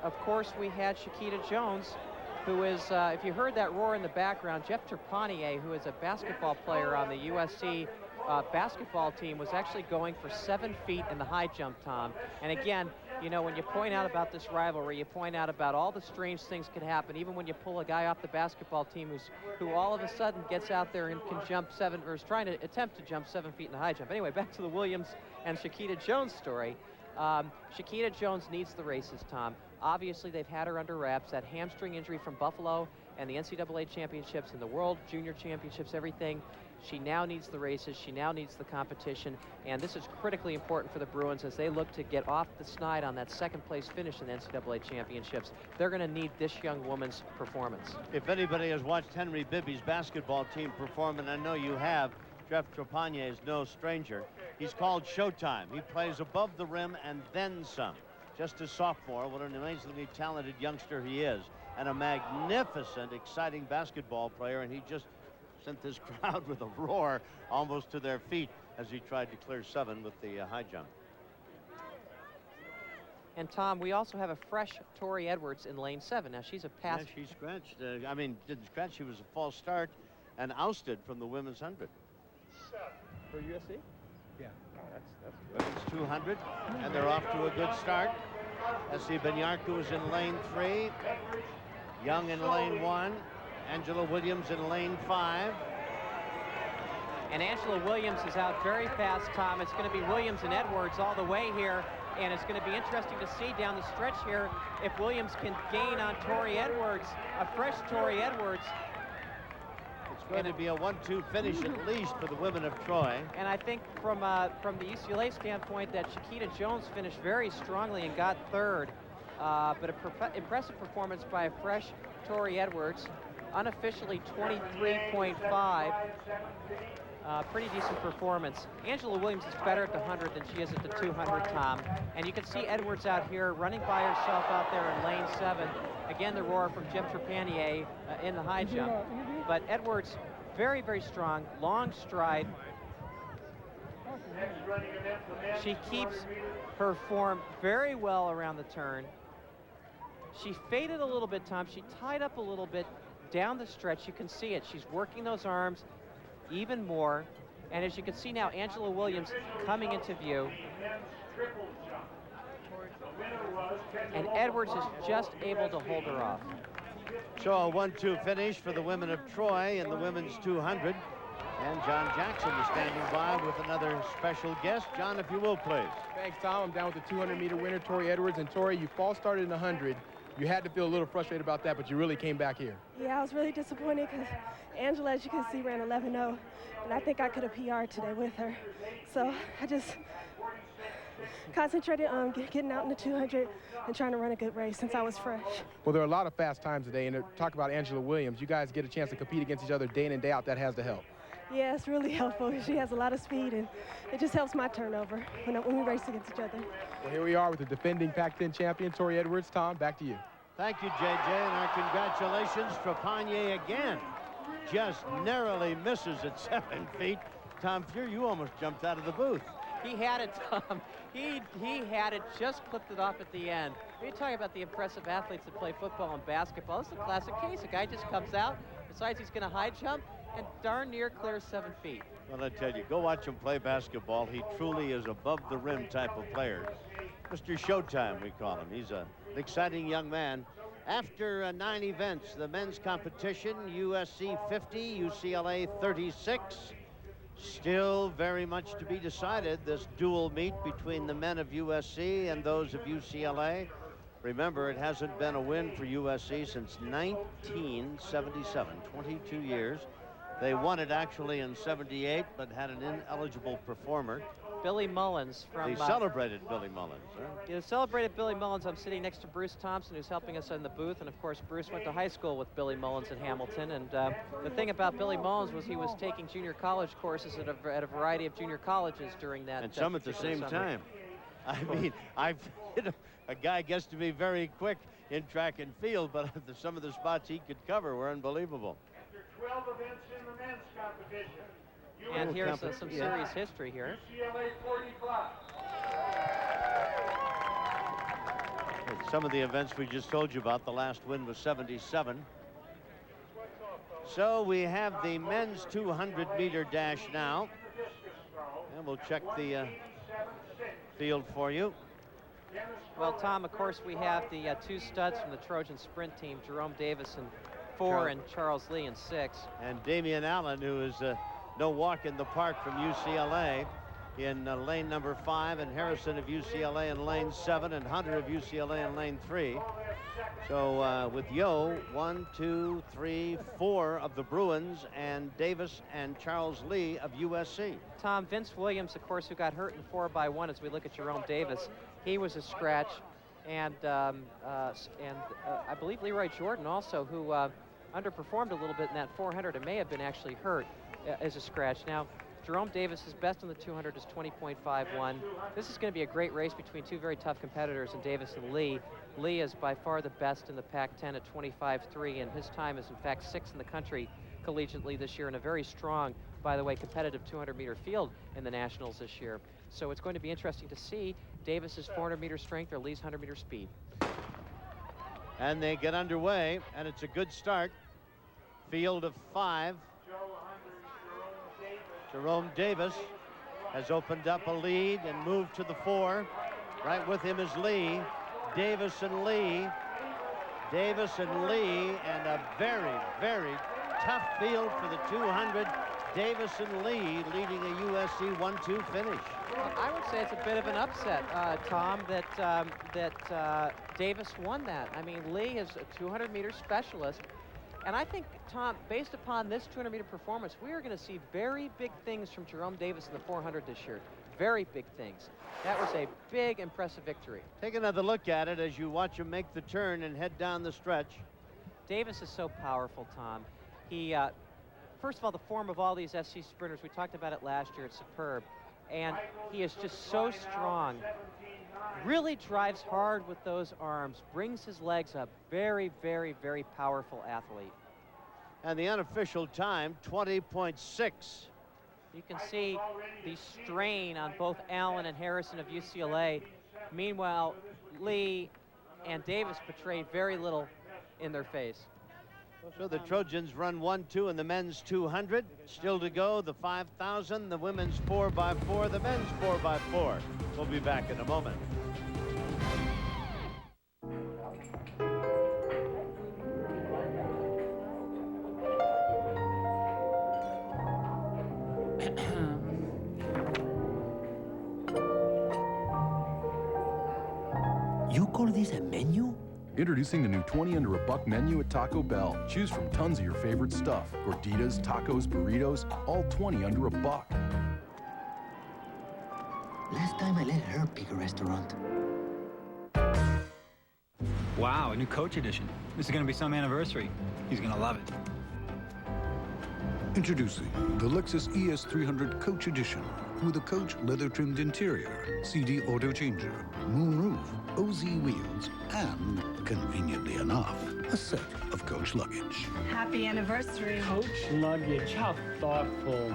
of course we had Chiquita Jones, who is, if you heard that roar in the background, Jeff Trepanier, who is a basketball player on the USC basketball team, was actually going for 7 feet in the high jump, Tom. And again, you know, when you point out about this rivalry, you point out about all the strange things could happen, even when you pull a guy off the basketball team who all of a sudden gets out there and can jump 7, or is trying to attempt to jump 7 feet in the high jump. Anyway, back to the Williams and Chiquita Jones story. Chiquita Jones needs the races, Tom. Obviously, they've had her under wraps. That hamstring injury from Buffalo and the NCAA championships and the World Junior Championships, everything. She now needs the races. She now needs the competition. And this is critically important for the Bruins as they look to get off the snide on that second-place finish in the NCAA championships. They're going to need this young woman's performance. If anybody has watched Henry Bibby's basketball team perform, and I know you have, Jeff Trepanier is no stranger. He's called Showtime. He plays above the rim and then some. Just a sophomore, what an amazingly talented youngster he is, and a magnificent, exciting basketball player, and he just sent this crowd with a roar almost to their feet as he tried to clear 7 with the high jump. And Tom, we also have a fresh Tori Edwards in lane 7. Now she's a pass. Yeah, she scratched. I mean, didn't scratch. She was a false start and ousted from the women's 100. For USC? Yeah. But it's 200, and they're off to a good start. S.C. Benyarko is in lane 3. Young in lane 1. Angela Williams in lane 5. And Angela Williams is out very fast, Tom. It's going to be Williams and Edwards all the way here. And it's going to be interesting to see down the stretch here if Williams can gain on Tori Edwards, a fresh Tori Edwards. It's going to be a 1-2 finish at least for the women of Troy. And I think from the UCLA standpoint that Chiquita Jones finished very strongly and got 3rd. But an impressive performance by a fresh Tori Edwards. Unofficially 23.5. Pretty decent performance. Angela Williams is better at the 100 than she is at the 200, Tom. And you can see Edwards out here running by herself out there in lane 7. Again, the roar from Jeff Trepanier in the high jump. But Edwards, very, very strong, long stride. She keeps her form very well around the turn. She faded a little bit, Tom. She tied up a little bit down the stretch. You can see it. She's working those arms even more. And as you can see now, Angela Williams coming into view. And Edwards is just able to hold her off. So a 1-2 finish for the women of Troy in the women's 200. And John Jackson is standing by with another special guest. John, if you will, please. Thanks, Tom. I'm down with the 200-meter winner, Tori Edwards. And Tori, you false started in the 100. You had to feel a little frustrated about that, but you really came back here. Yeah, I was really disappointed because Angela, as you can see, ran 11:0, and I think I could have PR'd today with her. So I just concentrated on getting out in the 200 and trying to run a good race since I was fresh. Well, there are a lot of fast times today, and to talk about Angela Williams, you guys get a chance to compete against each other day in and day out. That has to help. Yeah, it's really helpful. She has a lot of speed, and it just helps my turnover when we race against each other. Well, here we are with the defending Pac-10 champion, Tori Edwards. Tom, back to you. Thank you, JJ, and our congratulations. Trepanier again just narrowly misses at 7 feet. Tom Fuhr, you almost jumped out of the booth. He had it, Tom. He had it, just clipped it off at the end. We're talking about the impressive athletes that play football and basketball. This is a classic case. A guy just comes out, decides he's going to high jump, and darn near clears 7 feet. Well, I tell you, go watch him play basketball. He truly is above the rim type of player. Mr. Showtime, we call him. He's an exciting young man. After 9 events, the men's competition, USC 50, UCLA 36. Still very much to be decided, this dual meet between the men of USC and those of UCLA. Remember, it hasn't been a win for USC since 1977, 22 years. They won it actually in 78, but had an ineligible performer. Billy Mullins from... They celebrated Billy Mullins. Huh? Yeah, celebrated Billy Mullins. I'm sitting next to Bruce Thompson, who's helping us in the booth. And, of course, Bruce went to high school with Billy Mullins in Hamilton. And the thing about Billy Mullins was he was taking junior college courses at a variety of junior colleges during that. And some at the same time. I mean, a guy gets to be very quick in track and field, but some of the spots he could cover were unbelievable. After 12 events in the men's competition. And here's some serious history here. UCLA 45. Some of the events we just told you about, the last win was 77. So we have the men's 200-meter dash now. And we'll check the field for you. Well, Tom, of course, we have the 2 studs from the Trojan sprint team, Jerome Davis in 4 and Charles Lee in 6. And Damian Allen, who is no walk in the park from UCLA in lane number 5, and Harrison of UCLA in lane 7, and Hunter of UCLA in lane 3. So with Yo, 1, 2, 3, 4 of the Bruins, and Davis and Charles Lee of USC. Tom, Vince Williams, of course, who got hurt in 4x1 as we look at Jerome Davis, he was a scratch. And I believe Leroy Jordan also, who underperformed a little bit in that 400 and may have been actually hurt as a scratch. Now, Jerome Davis's best on the 200 is 20.51. This is going to be a great race between 2 very tough competitors in Davis and Lee. Lee is by far the best in the Pac-10 at 25.3, and his time is in fact 6th in the country collegiately this year, and a very strong, by the way, competitive 200-meter field in the Nationals this year. So it's going to be interesting to see Davis's 400-meter strength or Lee's 100-meter speed. And they get underway, and it's a good start. Field of 5. Jerome Davis has opened up a lead and moved to the 4. Right with him is Lee. Davis and Lee. Davis and Lee, and a very, very tough field for the 200. Davis and Lee leading a USC 1-2 finish. I would say it's a bit of an upset, Tom, that Davis won that. I mean, Lee is a 200-meter specialist. And I think, Tom, based upon this 200-meter performance, we are going to see very big things from Jerome Davis in the 400 this year. Very big things. That was a big, impressive victory. Take another look at it as you watch him make the turn and head down the stretch. Davis is so powerful, Tom. He, first of all, the form of all these SC sprinters, we talked about it last year, it's superb. And he is just so strong. Really drives hard with those arms, brings his legs up. Very, very, very powerful athlete. And the unofficial time, 20.6. You can see the strain on both Allen and Harrison of UCLA. Meanwhile, Lee and Davis portray very little in their face. So the Trojans run 1-2 in the men's 200. Still to go, the 5,000, the women's 4x4, the men's 4x4. We'll be back in a moment. You call this a menu? Introducing the new 20 under a buck menu at Taco Bell. Choose from tons of your favorite stuff. Gorditas, tacos, burritos, all 20 under a buck. Last time I let her pick a restaurant. Wow, a new Coach edition. This is going to be some anniversary. He's going to love it. Introducing the Lexus ES300 Coach Edition. through the coach leather-trimmed interior, CD auto changer, moonroof, OZ wheels, and, conveniently enough, a set of coach luggage. Happy anniversary. Coach luggage, how thoughtful.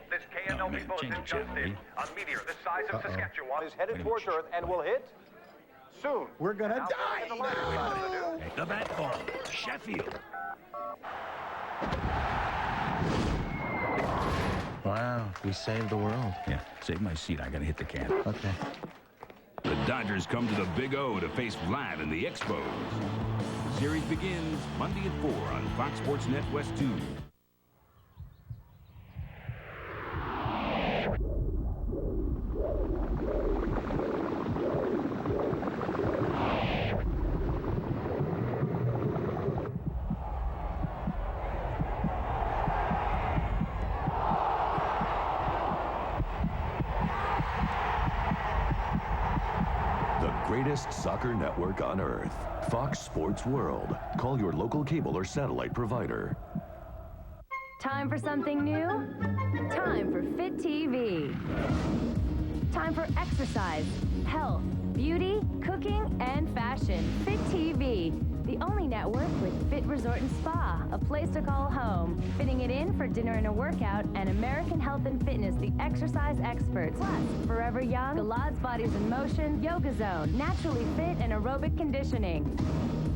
This KNLB bulletin just in. A meteor the size of Saskatchewan is headed towards Earth and will hit soon. We're gonna die. The bat ball, Sheffield. Wow, we saved the world. Yeah, save my seat. I gotta hit the can. Okay. The Dodgers come to the Big O to face Vlad in the Expos. Series begins Monday at 4 on Fox Sports Net West 2. Greatest soccer network on earth. Fox Sports World. Call your local cable or satellite provider. Time for something new? Time for Fit TV. Time for exercise, health, beauty, cooking, and fashion. Fit TV. The only network with Fit Resort and Spa, a place to call home. Fitting it in for dinner and a workout, and American Health and Fitness, the exercise experts. Plus, Forever Young, Galad's Bodies in Motion, Yoga Zone, Naturally Fit, and Aerobic Conditioning.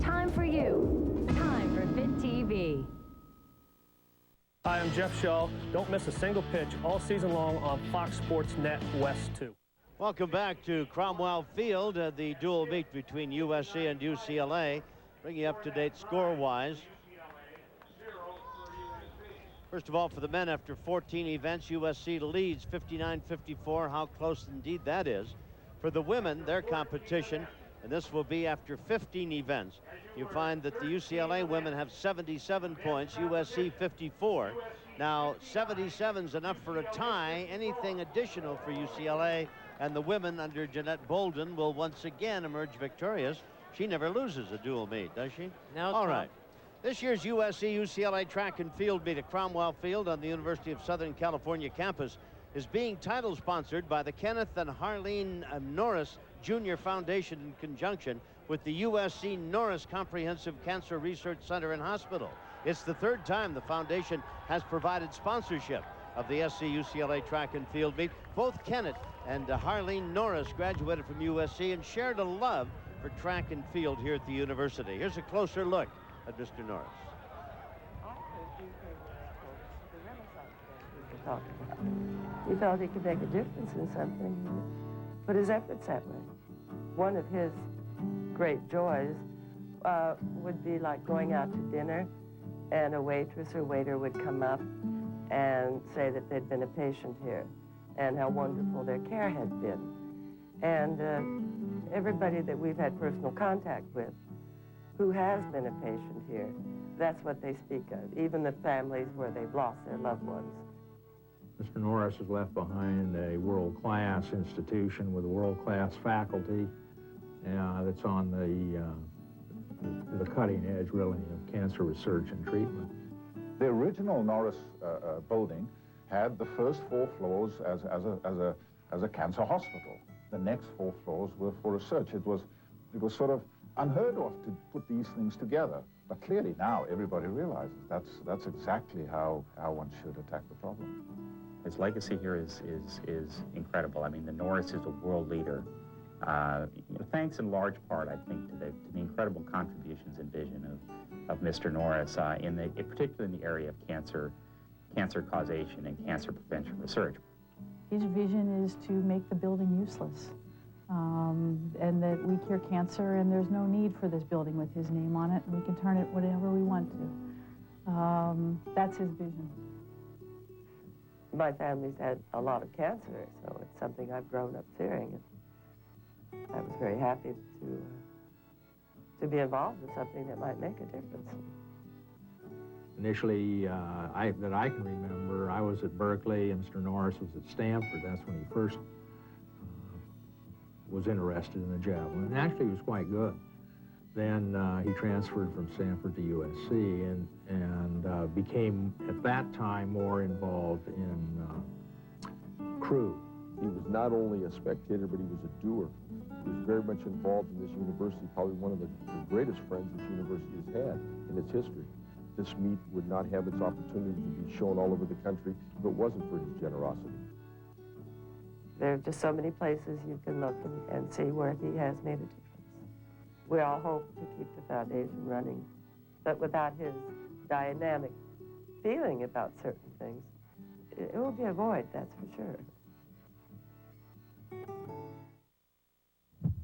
Time for you. Time for Fit TV. Hi, I'm Jeff Shaw. Don't miss a single pitch all season long on Fox Sports Net West 2. Welcome back to Cromwell Field, the dual meet between USC and UCLA. Bring you up to date score-wise. First of all, for the men, after 14 events, USC leads 59-54. How close indeed that is. For the women, their competition, and this will be after 15 events, you find that the UCLA women have 77 points, USC 54. Now, 77 is enough for a tie. Anything additional for UCLA, and the women under Jeanette Bolden will once again emerge victorious. She never loses a dual meet, does she? No. All right. This year's USC-UCLA track and field meet at Cromwell Field on the University of Southern California campus is being title sponsored by the Kenneth and Harleen Norris Jr. Foundation in conjunction with the USC Norris Comprehensive Cancer Research Center and Hospital. It's the third time the foundation has provided sponsorship of the SC-UCLA track and field meet. Both Kenneth and Harleen Norris graduated from USC and shared a love for track and field here at the university. Here's a closer look at Mr. Norris. He felt he could make a difference in something, put his efforts that way. One of his great joys would be like going out to dinner, and a waitress or waiter would come up and say that they'd been a patient here and how wonderful their care had been. And everybody that we've had personal contact with who has been a patient here, that's what they speak of, even the families where they've lost their loved ones. Mr. Norris has left behind a world-class institution with world-class faculty that's on the cutting edge, really, of cancer research and treatment. The original Norris building had the first 4 floors as a cancer hospital. The next 4 floors were for research. It was sort of unheard of to put these things together. But clearly now everybody realizes that's exactly how one should attack the problem. His legacy here is incredible. I mean, the Norris is a world leader. Thanks in large part, I think, to the incredible contributions and vision of Mr. Norris, particularly in the area of cancer causation and cancer prevention research. His vision is to make the building useless, and that we cure cancer, and there's no need for this building with his name on it, and we can turn it whatever we want to. That's his vision. My family's had a lot of cancer, so it's something I've grown up fearing. And I was very happy to be involved in something that might make a difference. Initially, that I can remember, I was at Berkeley and Mr. Norris was at Stanford. That's when he first was interested in the javelin, and actually he was quite good. Then he transferred from Stanford to USC and became, at that time, more involved in crew. He was not only a spectator, but he was a doer. He was very much involved in this university, probably one of the greatest friends this university has had in its history. This meet would not have its opportunity to be shown all over the country if it wasn't for his generosity. There are just so many places you can look and see where he has made a difference. We all hope to keep the foundation running, but without his dynamic feeling about certain things, it will be a void, that's for sure.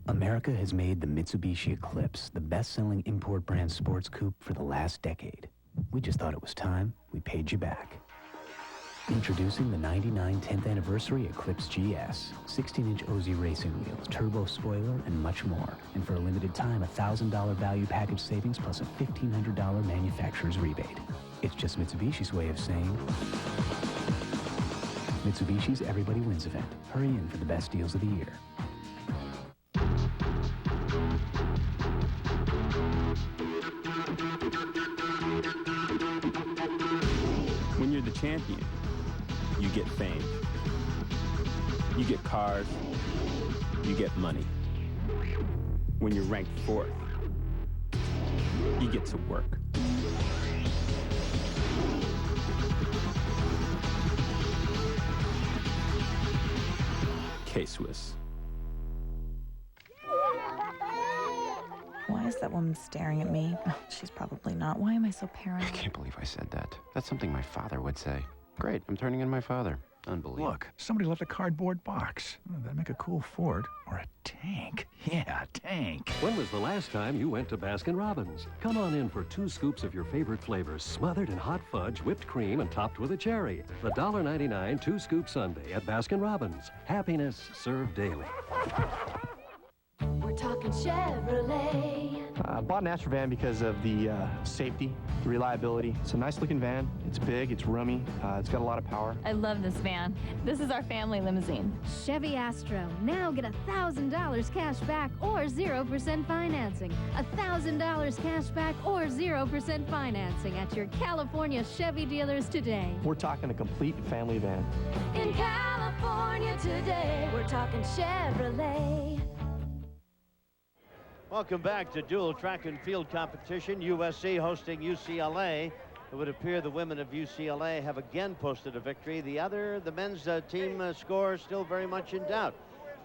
America has made the Mitsubishi Eclipse the best-selling import brand sports coupe for the last decade. We just thought it was time we paid you back. Introducing the 99 10th Anniversary Eclipse GS, 16-inch OZ racing wheels, turbo spoiler, and much more. And for a limited time, a $1,000 value package savings plus a $1,500 manufacturer's rebate. It's just Mitsubishi's way of saying Mitsubishi's Everybody Wins event. Hurry in for the best deals of the year. When you're the champion, you get fame. You get cars. You get money. When you're ranked 4th, you get to work. K-Swiss. Why is that woman staring at me? Oh, she's probably not. Why am I so paranoid? I can't believe I said that. That's something my father would say. Great, I'm turning in my father. Unbelievable. Look, somebody left a cardboard box. Oh, that'd make a cool fort. Or a tank. Yeah, a tank. When was the last time you went to Baskin-Robbins? Come on in for 2 scoops of your favorite flavors, smothered in hot fudge, whipped cream, and topped with a cherry. The $1.99 2-scoop sundae at Baskin-Robbins. Happiness served daily. We're talking Chevrolet. I bought an Astra van because of the safety, the reliability. It's a nice-looking van. It's big, it's roomy, it's got a lot of power. I love this van. This is our family limousine. Chevy Astro. Now get $1,000 cash back or 0% financing. $1,000 cash back or 0% financing at your California Chevy dealers today. We're talking a complete family van. In California today, we're talking Chevrolet. Welcome back to dual track and field competition. USC hosting UCLA. It would appear the women of UCLA have again posted a victory. The men's team score still very much in doubt.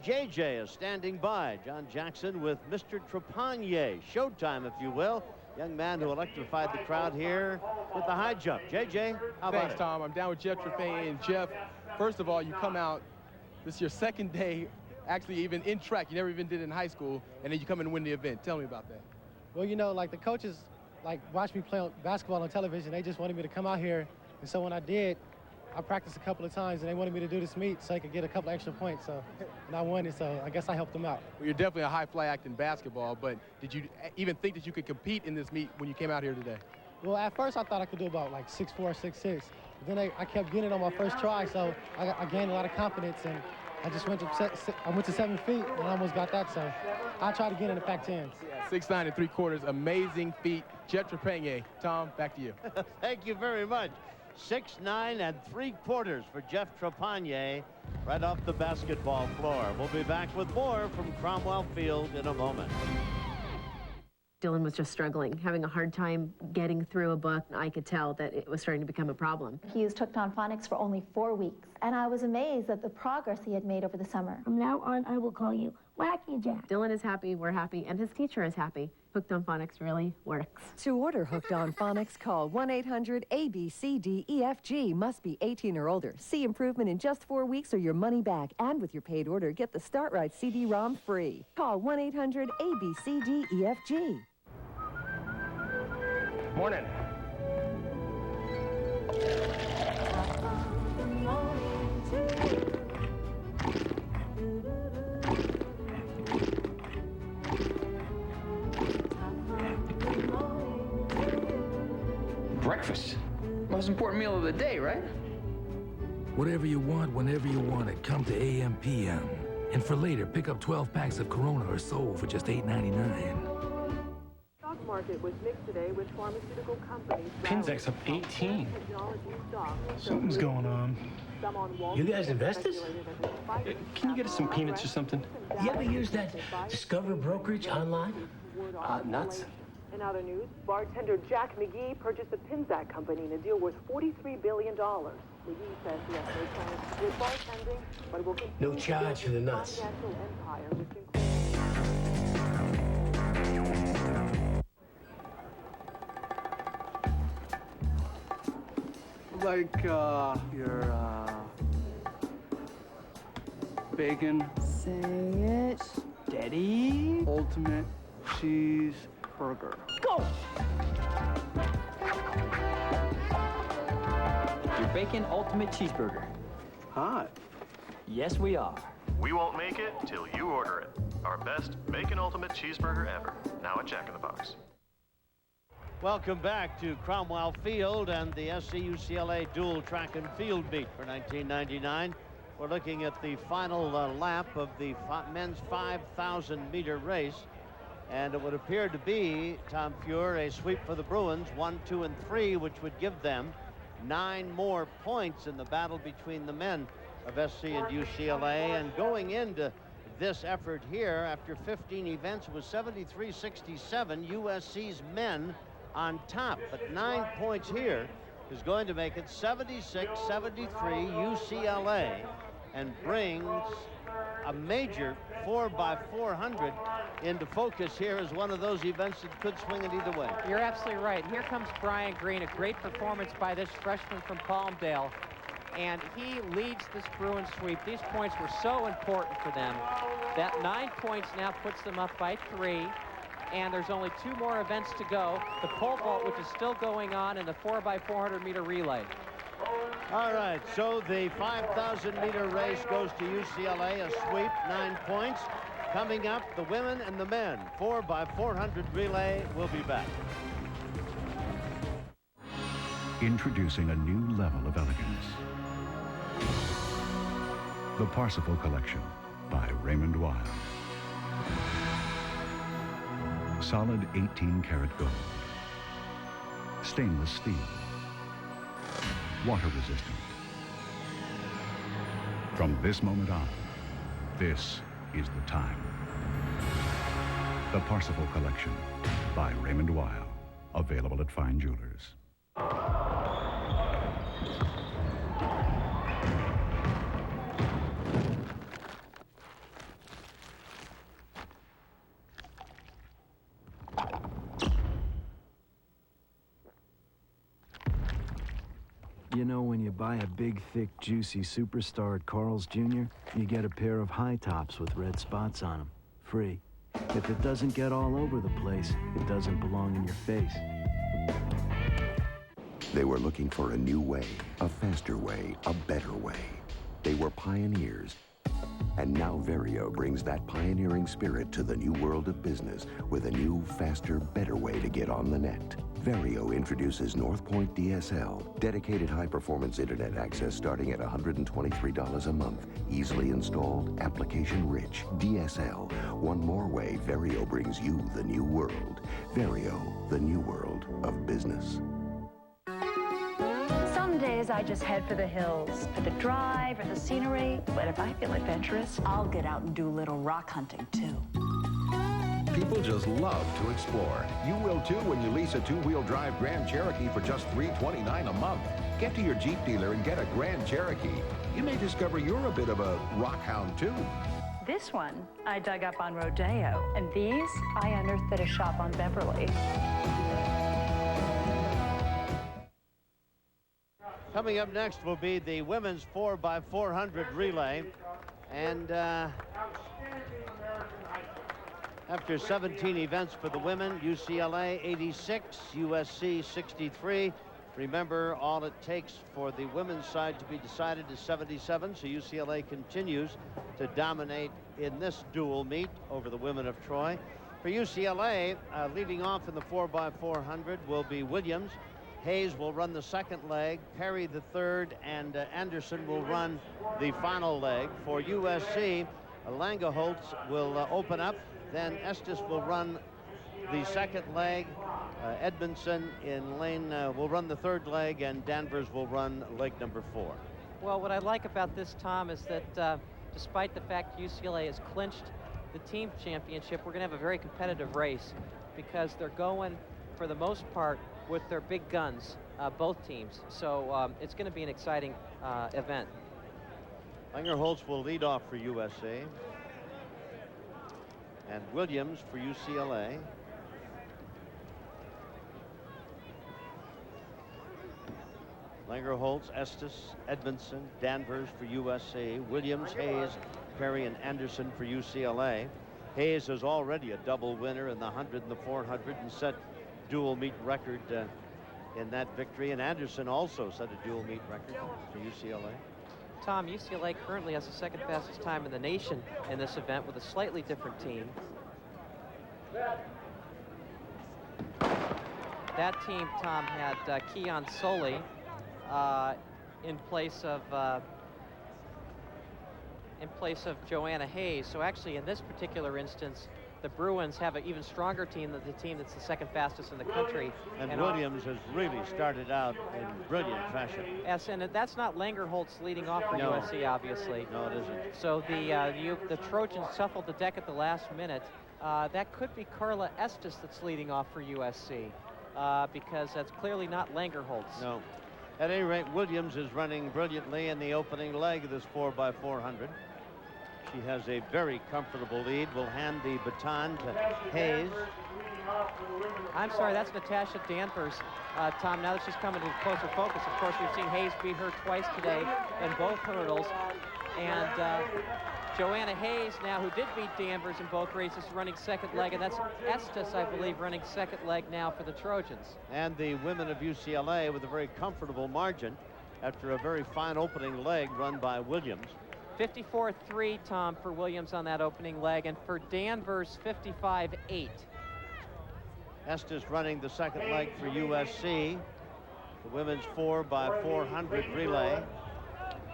JJ is standing by. John Jackson with Mr. Trepanier. Showtime, if you will. Young man who electrified the crowd here with the high jump. JJ, how about Thanks, Tom. I'm down with Jeff Trepanier. And Jeff, first of all, you come out. This is your second day actually even in track. You never even did it in high school, and then you come and win the event. Tell me about that. Well, you know, like the coaches watch me play basketball on television. They just wanted me to come out here, and so when I did, I practiced a couple of times, and they wanted me to do this meet so I could get a couple extra points. So, and I won it, so I guess I helped them out. Well, you're definitely a high-fly act in basketball, but did you even think that you could compete in this meet when you came out here today? Well, at first I thought I could do about like 6'4", 6'6", but then I kept getting it on my first try, so I gained a lot of confidence, and I just went to 7 feet and almost got that, so I'll try to get in the Pac-10s. 6'9" and 3/4, amazing feat. Jeff Trepanier. Tom, back to you. Thank you very much. 6'9" and 3/4 for Jeff Trepanier right off the basketball floor. We'll be back with more from Cromwell Field in a moment. Dylan was just struggling, having a hard time getting through a book. I could tell that it was starting to become a problem. He used Hooked on Phonics for only 4 weeks, and I was amazed at the progress he had made over the summer. From now on, I will call you Wacky Jack. Dylan is happy, we're happy, and his teacher is happy. Hooked on Phonics really works. To order Hooked on Phonics, call 1-800-ABCDEFG. Must be 18 or older. See improvement in just 4 weeks or your money back. And with your paid order, get the Start Right CD-ROM free. Call 1-800-ABCDEFG. Morning. Breakfast. Most important meal of the day, right? Whatever you want, whenever you want it. Come to AM/PM. And for later, pick up 12 packs of Corona or Sol for just $8.99. Stock market was mixed today with pharmaceutical companies. Pinzak's up 18. Something's going on. You guys investors? Can you get us some peanuts or something? You ever use that Discover brokerage online? Nuts. In other news, bartender Jack McGee purchased the Pinzak company in a deal worth $43 billion. McGee says he has no plans to quit bartending, but will continue No charge for the nuts. financial empire, which includes Like, your, bacon. Say it. Steady. Ultimate cheeseburger. Go! Your bacon ultimate cheeseburger. Hot. Yes, we are. We won't make it till you order it. Our best bacon ultimate cheeseburger ever. Now at Jack in the Box. Welcome back to Cromwell Field and the SC-UCLA dual track and field meet for 1999. We're looking at the final lap of the men's 5,000-meter race. And it would appear to be, Tom Fuhr, a sweep for the Bruins, 1, 2, and 3, which would give them 9 more points in the battle between the men of SC and UCLA. And going into this effort here, after 15 events, it was 73-67, USC's men on top. But 9 points here is going to make it 76-73 UCLA and brings a major 4x400 into focus here as one of those events that could swing it either way. You're absolutely right. Here comes Brian Green, a great performance by this freshman from Palmdale, and he leads this Bruins sweep. These points were so important for them. That 9 points now puts them up by 3, and there's only 2 more events to go. The pole vault, which is still going on, and the 4x400 meter relay. All right, so the 5,000-meter race goes to UCLA, a sweep, 9 points. Coming up, the women and the men 4x400 relay. We'll be back. Introducing a new level of elegance. The Parsifal Collection by Raymond Weil. Solid 18-karat gold. Stainless steel. Water resistant. From this moment on, this is the time. The Parsifal Collection by Raymond Weil. Available at fine jewelers. You know, when you buy a big, thick, juicy superstar at Carl's Jr., you get a pair of high tops with red spots on them. Free. If it doesn't get all over the place, it doesn't belong in your face. They were looking for a new way, a faster way, a better way. They were pioneers. And now Vario brings that pioneering spirit to the new world of business with a new, faster, better way to get on the net. Vario introduces North Point DSL, dedicated high-performance internet access starting at $123 a month. Easily installed, application-rich. DSL, one more way Vario brings you the new world. Vario, the new world of business. Some days I just head for the hills, for the drive or the scenery. But if I feel adventurous, I'll get out and do a little rock hunting, too. People just love to explore. You will too when you lease a two-wheel drive Grand Cherokee for just $329 a month. Get to your Jeep dealer and get a Grand Cherokee. You may discover you're a bit of a rock hound too. This one I dug up on Rodeo, and these I unearthed at a shop on Beverly. Coming up next will be the women's 4x400 relay. And after 17 events for the women, UCLA 86, USC 63. Remember, all it takes for the women's side to be decided is 77, so UCLA continues to dominate in this dual meet over the women of Troy. For UCLA, leading off in the 4x400 will be Williams. Hayes will run the second leg, Perry the third, and Anderson will run the final leg. For USC, Langerholtz will open up. Then Estes will run the second leg. Edmondson in lane will run the third leg, and Danvers will run leg number 4. Well, what I like about this, Tom, is that despite the fact UCLA has clinched the team championship, we're going to have a very competitive race because they're going, for the most part, with their big guns, both teams. So it's going to be an exciting event. Langerholtz will lead off for USC. And Williams for UCLA. Langerholtz, Estes, Edmondson, Danvers for USC. Williams, Hayes, Perry, and Anderson for UCLA. Hayes is already a double winner in the 100 and the 400 and set dual meet record in that victory. And Anderson also set a dual meet record for UCLA. Tom, UCLA currently has the second fastest time in the nation in this event with a slightly different team. That team, Tom, had Keon Soley in place of Joanna Hayes. So actually, in this particular instance, the Bruins have an even stronger team than the team that's the second fastest in the country. And Williams has really started out in brilliant fashion. Yes, and that's not Langerholtz leading off for USC, obviously. No, it isn't. So the Trojans shuffled the deck at the last minute. That could be Carla Estes that's leading off for USC because that's clearly not Langerholtz. No. At any rate, Williams is running brilliantly in the opening leg of this 4x400. She has a very comfortable lead. Will hand the baton to Hayes. I'm sorry, that's Natasha Danvers. Tom, now that she's coming to closer focus, of course, we've seen Hayes beat her twice today in both hurdles. And Joanna Hayes now, who did beat Danvers in both races, running second leg. And that's Estes, I believe, running second leg now for the Trojans. And the women of UCLA with a very comfortable margin after a very fine opening leg run by Williams. 54-3, Tom, for Williams on that opening leg, and for Danvers, 55-8. Estes running the second leg for USC, the women's 4x400 relay.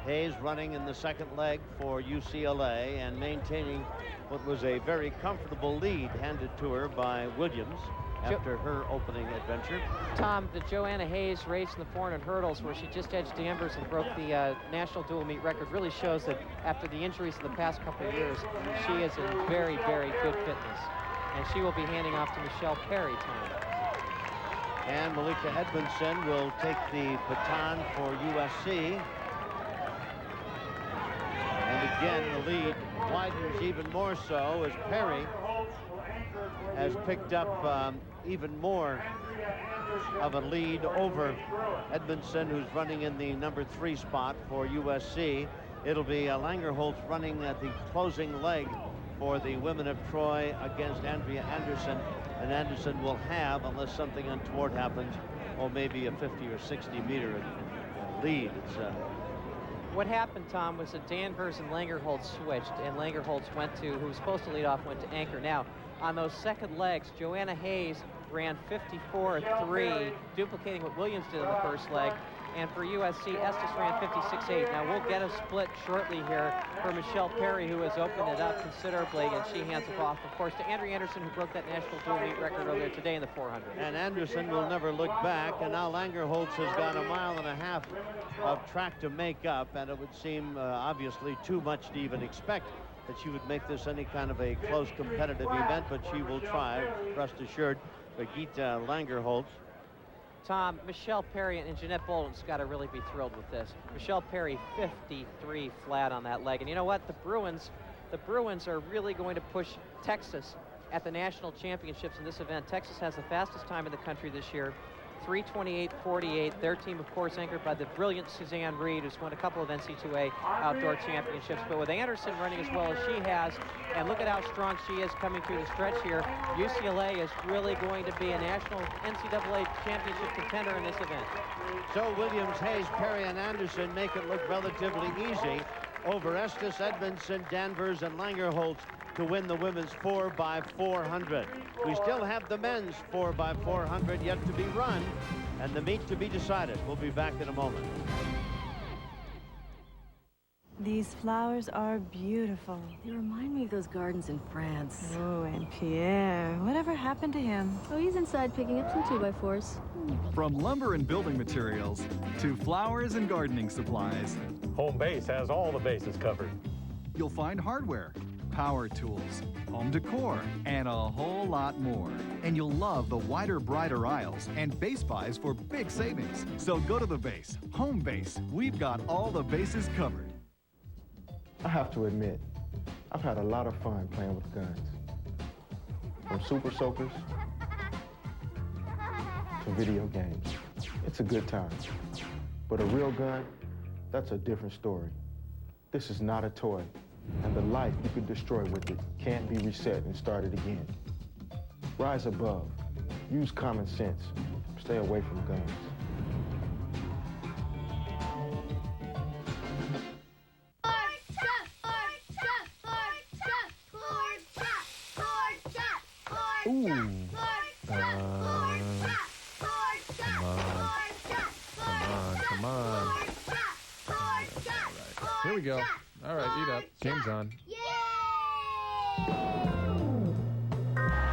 Hayes running in the second leg for UCLA and maintaining what was a very comfortable lead handed to her by Williams after her opening adventure. Tom, the Joanna Hayes race in the 400 hurdles where she just edged Danvers and broke the national dual meet record really shows that after the injuries of the past couple of years, she is in very, very good fitness. And she will be handing off to Michelle Perry, Tom. And Malika Edmondson will take the baton for USC. And again, the lead widens even more so as Perry has picked up even more of a lead over Edmondson, who's running in the number 3 spot for USC. It'll be Langerholtz running at the closing leg for the women of Troy against Andrea Anderson. And Anderson will have, unless something untoward happens, or maybe a 50 or 60 meter lead. What happened, Tom, was that Danvers and Langerholtz switched, and Langerholtz went to, who was supposed to lead off, went to anchor. Now, on those second legs, Joanna Hayes ran 54-3, duplicating what Williams did in the first leg. And for USC, Estes ran 56-8. Now, we'll get a split shortly here for Michelle Perry, who has opened it up considerably, and she hands it off, of course, to Andrea Anderson, who broke that national dual meet record earlier today in the 400. And Anderson will never look back, and now Langerholtz has got a mile and a half of track to make up, and it would seem obviously too much to even expect that she would make this any kind of a close competitive event, but she will try, rest assured. Birgitta Langerholtz. Tom, Michelle Perry and Jeanette Bolden's got to really be thrilled with this. Michelle Perry 53 flat on that leg. And you know what? The Bruins are really going to push Texas at the national championships in this event. Texas has the fastest time in the country this year, 3:28.48. Their team, of course, anchored by the brilliant Suzanne Reed, who's won a couple of NC2A outdoor championships. But with Anderson running as well as she has, and look at how strong she is coming through the stretch here, UCLA is really going to be a national NCAA championship contender in this event. So Williams, Hayes, Perry, and Anderson make it look relatively easy over Estes, Edmondson, Danvers, and Langerholtz to win the women's 4x400. We still have the men's 4x400 yet to be run and the meet to be decided. We'll be back in a moment. These flowers are beautiful. They remind me of those gardens in France. Oh, and Pierre. Whatever happened to him? Oh, he's inside picking up some 2x4s. From lumber and building materials to flowers and gardening supplies, Home Base has all the bases covered. you'll find hardware, power tools, home decor, and a whole lot more. And you'll love the wider, brighter aisles and base buys for big savings. So go to the base, Home Base. We've got all the bases covered. I have to admit, I've had a lot of fun playing with guns. From super soakers to video games. It's a good time. But a real gun, that's a different story. This is not a toy, and the life you could destroy with it can't be reset and started again. Rise above. Use common sense. Stay away from guns. Ooh. Come on. Here we go. All right, eat up. Game's on.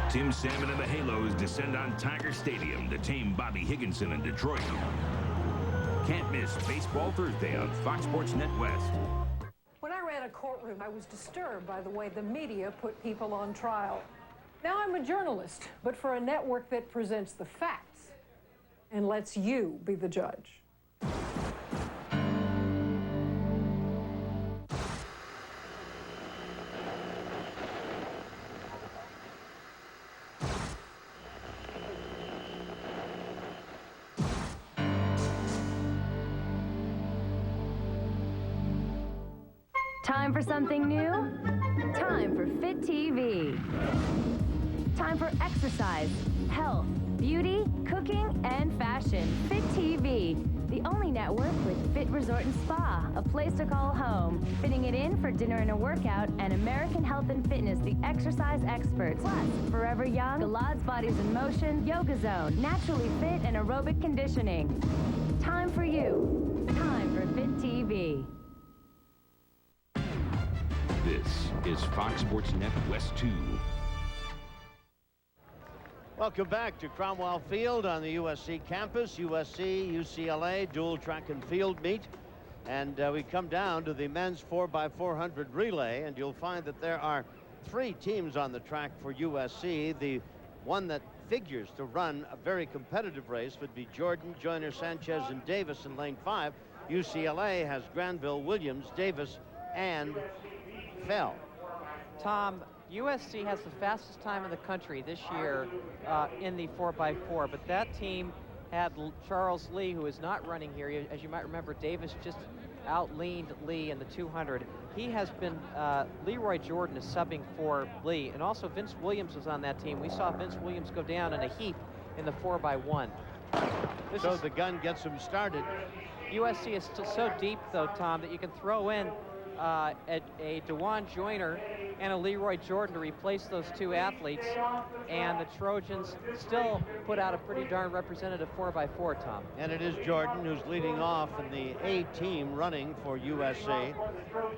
Tim Salmon and the Halos descend on Tiger Stadium to tame Bobby Higginson in Detroit. Can't miss Baseball Thursday on Fox Sports Net West. When I ran a courtroom, I was disturbed by the way the media put people on trial. Now I'm a journalist, but for a network that presents the facts and lets you be the judge. Time for something new? Time for Fit TV. Time for exercise, health, beauty, cooking, and fashion. Fit TV, the only network with Fit Resort and Spa, a place to call home. Fitting it in for dinner and a workout, and American Health and Fitness, the exercise experts. Plus, Forever Young, Galad's Bodies in Motion, Yoga Zone, Naturally Fit, and aerobic conditioning. Time for you. Time for Fit TV. This is Fox Sports Net West 2. Welcome back to Cromwell Field on the USC campus. USC, UCLA, dual track and field meet. And we come down to the men's 4x400 relay, and you'll find that there are 3 teams on the track for USC. The one that figures to run a very competitive race would be Jordan, Joyner, Sanchez, and Davis in lane 5. UCLA has Granville, Williams, Davis, and Fell. Tom, USC has the fastest time in the country this year in the 4x4, but that team had Charles Lee, who is not running here. As you might remember, Davis just out-leaned Lee in the 200. He has been, Leroy Jordan is subbing for Lee, and also Vince Williams was on that team. We saw Vince Williams go down in a heap in the 4x1. So the gun gets him started. USC is still so deep, though, Tom, that you can throw in a DeJuan Joyner and a Leroy Jordan to replace those 2 athletes, and the Trojans still put out a pretty darn representative 4x4, Tom. And it is Jordan who's leading off in the A team running for USC.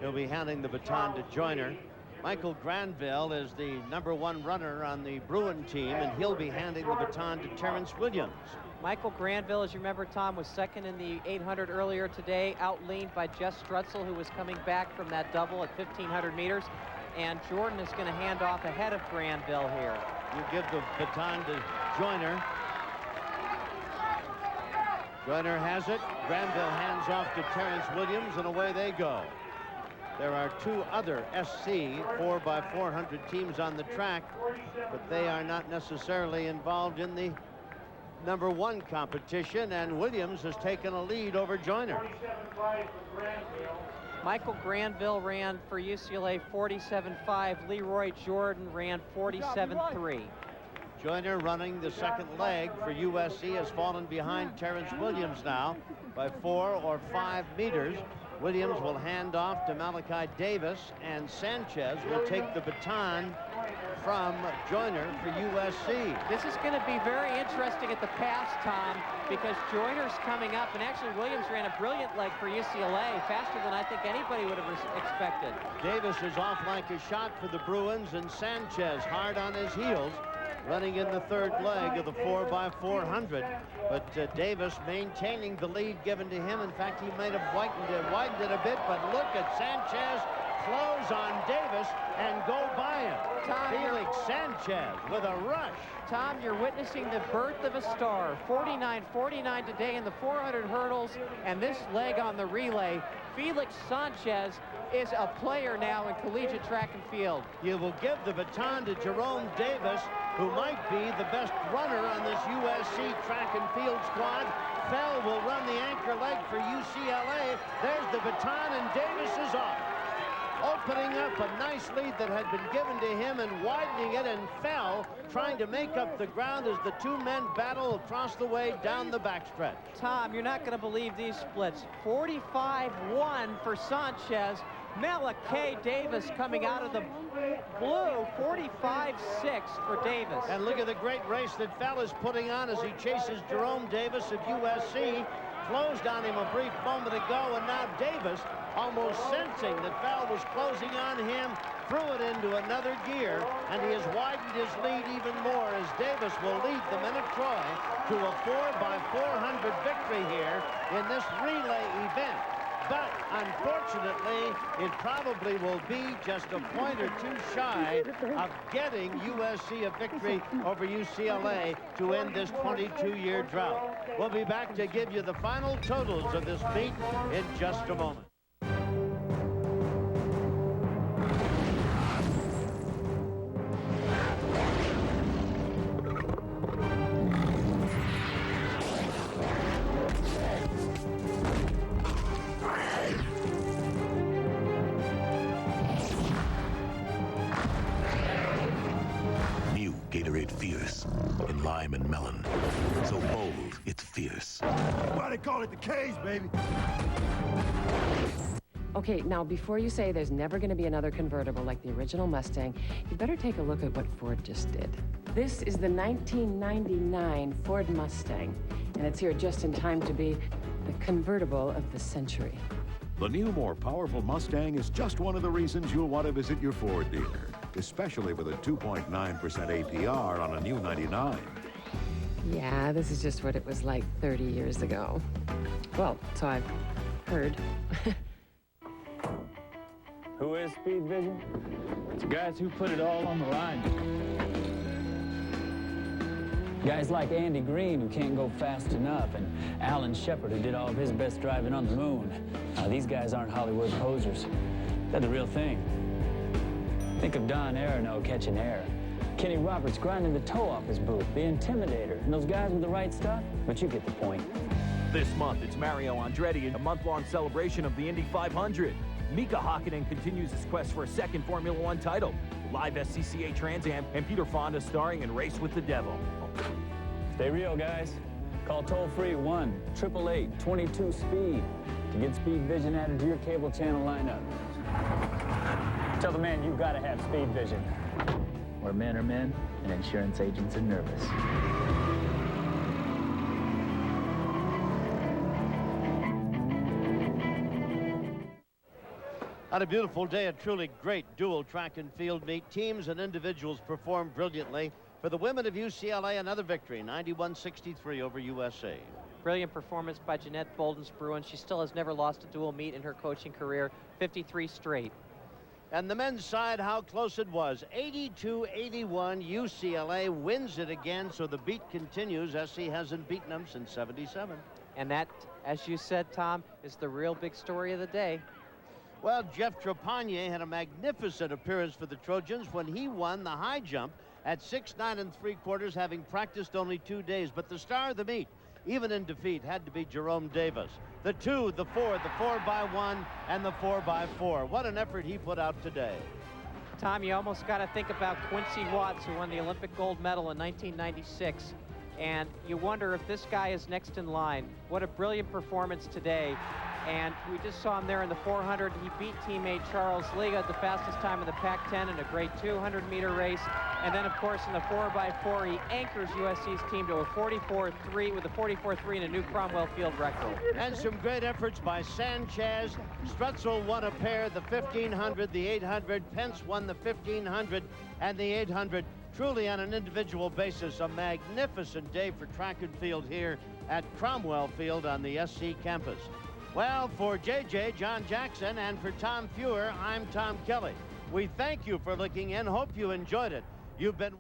He'll be handing the baton to Joyner. Michael Granville is the #1 runner on the Bruin team, and he'll be handing the baton to Terrence Williams. Michael Granville, as you remember, Tom, was second in the 800 earlier today, out-leaned by Jess Strutzel, who was coming back from that double at 1,500 meters. And Jordan is going to hand off ahead of Granville here. You give the baton to Joyner. Joyner has it. Granville hands off to Terrence Williams, and away they go. There are 2 other SC 4x400 teams on the track, but they are not necessarily involved in the #1 competition, and Williams has taken a lead over Joyner. Michael Granville ran for UCLA 47.5. Leroy Jordan ran 47.3. Joyner, running the second leg for USC, has fallen behind Terrence Williams now by 4 or 5 meters. Williams will hand off to Malachi Davis, and Sanchez will take the baton from Joyner for USC. This is going to be very interesting at the pass, Tom, because Joyner's coming up, and actually Williams ran a brilliant leg for UCLA, faster than I think anybody would have expected. Davis is off like a shot for the Bruins, and Sanchez hard on his heels, running in the third leg of the 4x400. But Davis maintaining the lead given to him. In fact, he might have widened it a bit, but look at Sanchez close on Davis and go by him. Felix Sanchez with a rush. Tom, you're witnessing the birth of a star. 49-49 today in the 400 hurdles, and this leg on the relay. Felix Sanchez is a player now in collegiate track and field. You will give the baton to Jerome Davis, who might be the best runner on this USC track and field squad. Fell will run the anchor leg for UCLA. There's the baton, and Davis is off, opening up a nice lead that had been given to him and widening it, and Fell trying to make up the ground as the two men battle across the way down the backstretch. Tom, you're not going to believe these splits. 45-1 for Sanchez. Malachi Davis coming out of the blue, 45-6 for Davis. And look at the great race that Fell is putting on as he chases Jerome Davis of USC. Closed on him a brief moment ago, and now Davis, almost sensing that Fell was closing on him, threw it into another gear, and he has widened his lead even more as Davis will lead the men of Troy to a 4x400 victory here in this relay event. But unfortunately, it probably will be just a point or two shy of getting USC a victory over UCLA to end this 22-year drought. We'll be back to give you the final totals of this meet in just a moment. Gatorade Fierce in lime and melon. So bold, it's fierce. Why they call it the K's, baby? Okay, now before you say there's never going to be another convertible like the original Mustang, you better take a look at what Ford just did. This is the 1999 Ford Mustang, and it's here just in time to be the convertible of the century. The new, more powerful Mustang is just one of the reasons you'll want to visit your Ford dealer, especially with a 2.9% APR on a new 99. Yeah, this is just what it was like 30 years ago. Well, so I've heard. Who is Speed Vision? It's guys who put it all on the line. Guys like Andy Green, who can't go fast enough, and Alan Shepard, who did all of his best driving on the moon. These guys aren't Hollywood posers. They're the real thing. Think of Don Aronow catching air. Kenny Roberts grinding the toe off his boot, the Intimidator, and those guys with the right stuff, but you get the point. This month, it's Mario Andretti in a month-long celebration of the Indy 500. Mika Hakkinen continues his quest for a second Formula One title. Live SCCA Trans Am and Peter Fonda starring in Race with the Devil. Stay real, guys. Call toll-free 1-888-22-SPEED to get Speed Vision added to your cable channel lineup. Tell the man you've got to have Speed Vision. Where men are men and insurance agents are nervous. On a beautiful day, a truly great dual track and field meet. Teams and individuals performed brilliantly. For the women of UCLA, another victory, 91-63 over USC. Brilliant performance by Jeanette Boldens-Bruin. She still has never lost a dual meet in her coaching career, 53 straight. And the men's side, how close it was. 82-81, UCLA wins it again, so the beat continues. SC hasn't beaten them since 77. And that, as you said, Tom, is the real big story of the day. Well, Jeff Trepanier had a magnificent appearance for the Trojans when he won the high jump at 6'9 3/4, having practiced only 2 days. But the star of the meet, even in defeat, had to be Jerome Davis. The 2, the 4, the 4x1, and the 4x4. What an effort he put out today. Tom, you almost got to think about Quincy Watts, who won the Olympic gold medal in 1996. And you wonder if this guy is next in line. What a brilliant performance today. And we just saw him there in the 400. He beat teammate Charles Liga, the fastest time in the Pac-10 in a great 200-meter race. And then, of course, in the 4x4, he anchors USC's team to a 44.3 with a 44.3 and a new Cromwell Field record. And some great efforts by Sanchez. Strutzel won a pair, the 1500, the 800. Pence won the 1500 and the 800. Truly, on an individual basis, a magnificent day for track and field here at Cromwell Field on the SC campus. Well, for JJ, John Jackson, and for Tom Fewer, I'm Tom Kelly. We thank you for looking in. Hope you enjoyed it. You've been...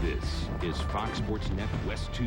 This is Fox Sports Net West 2.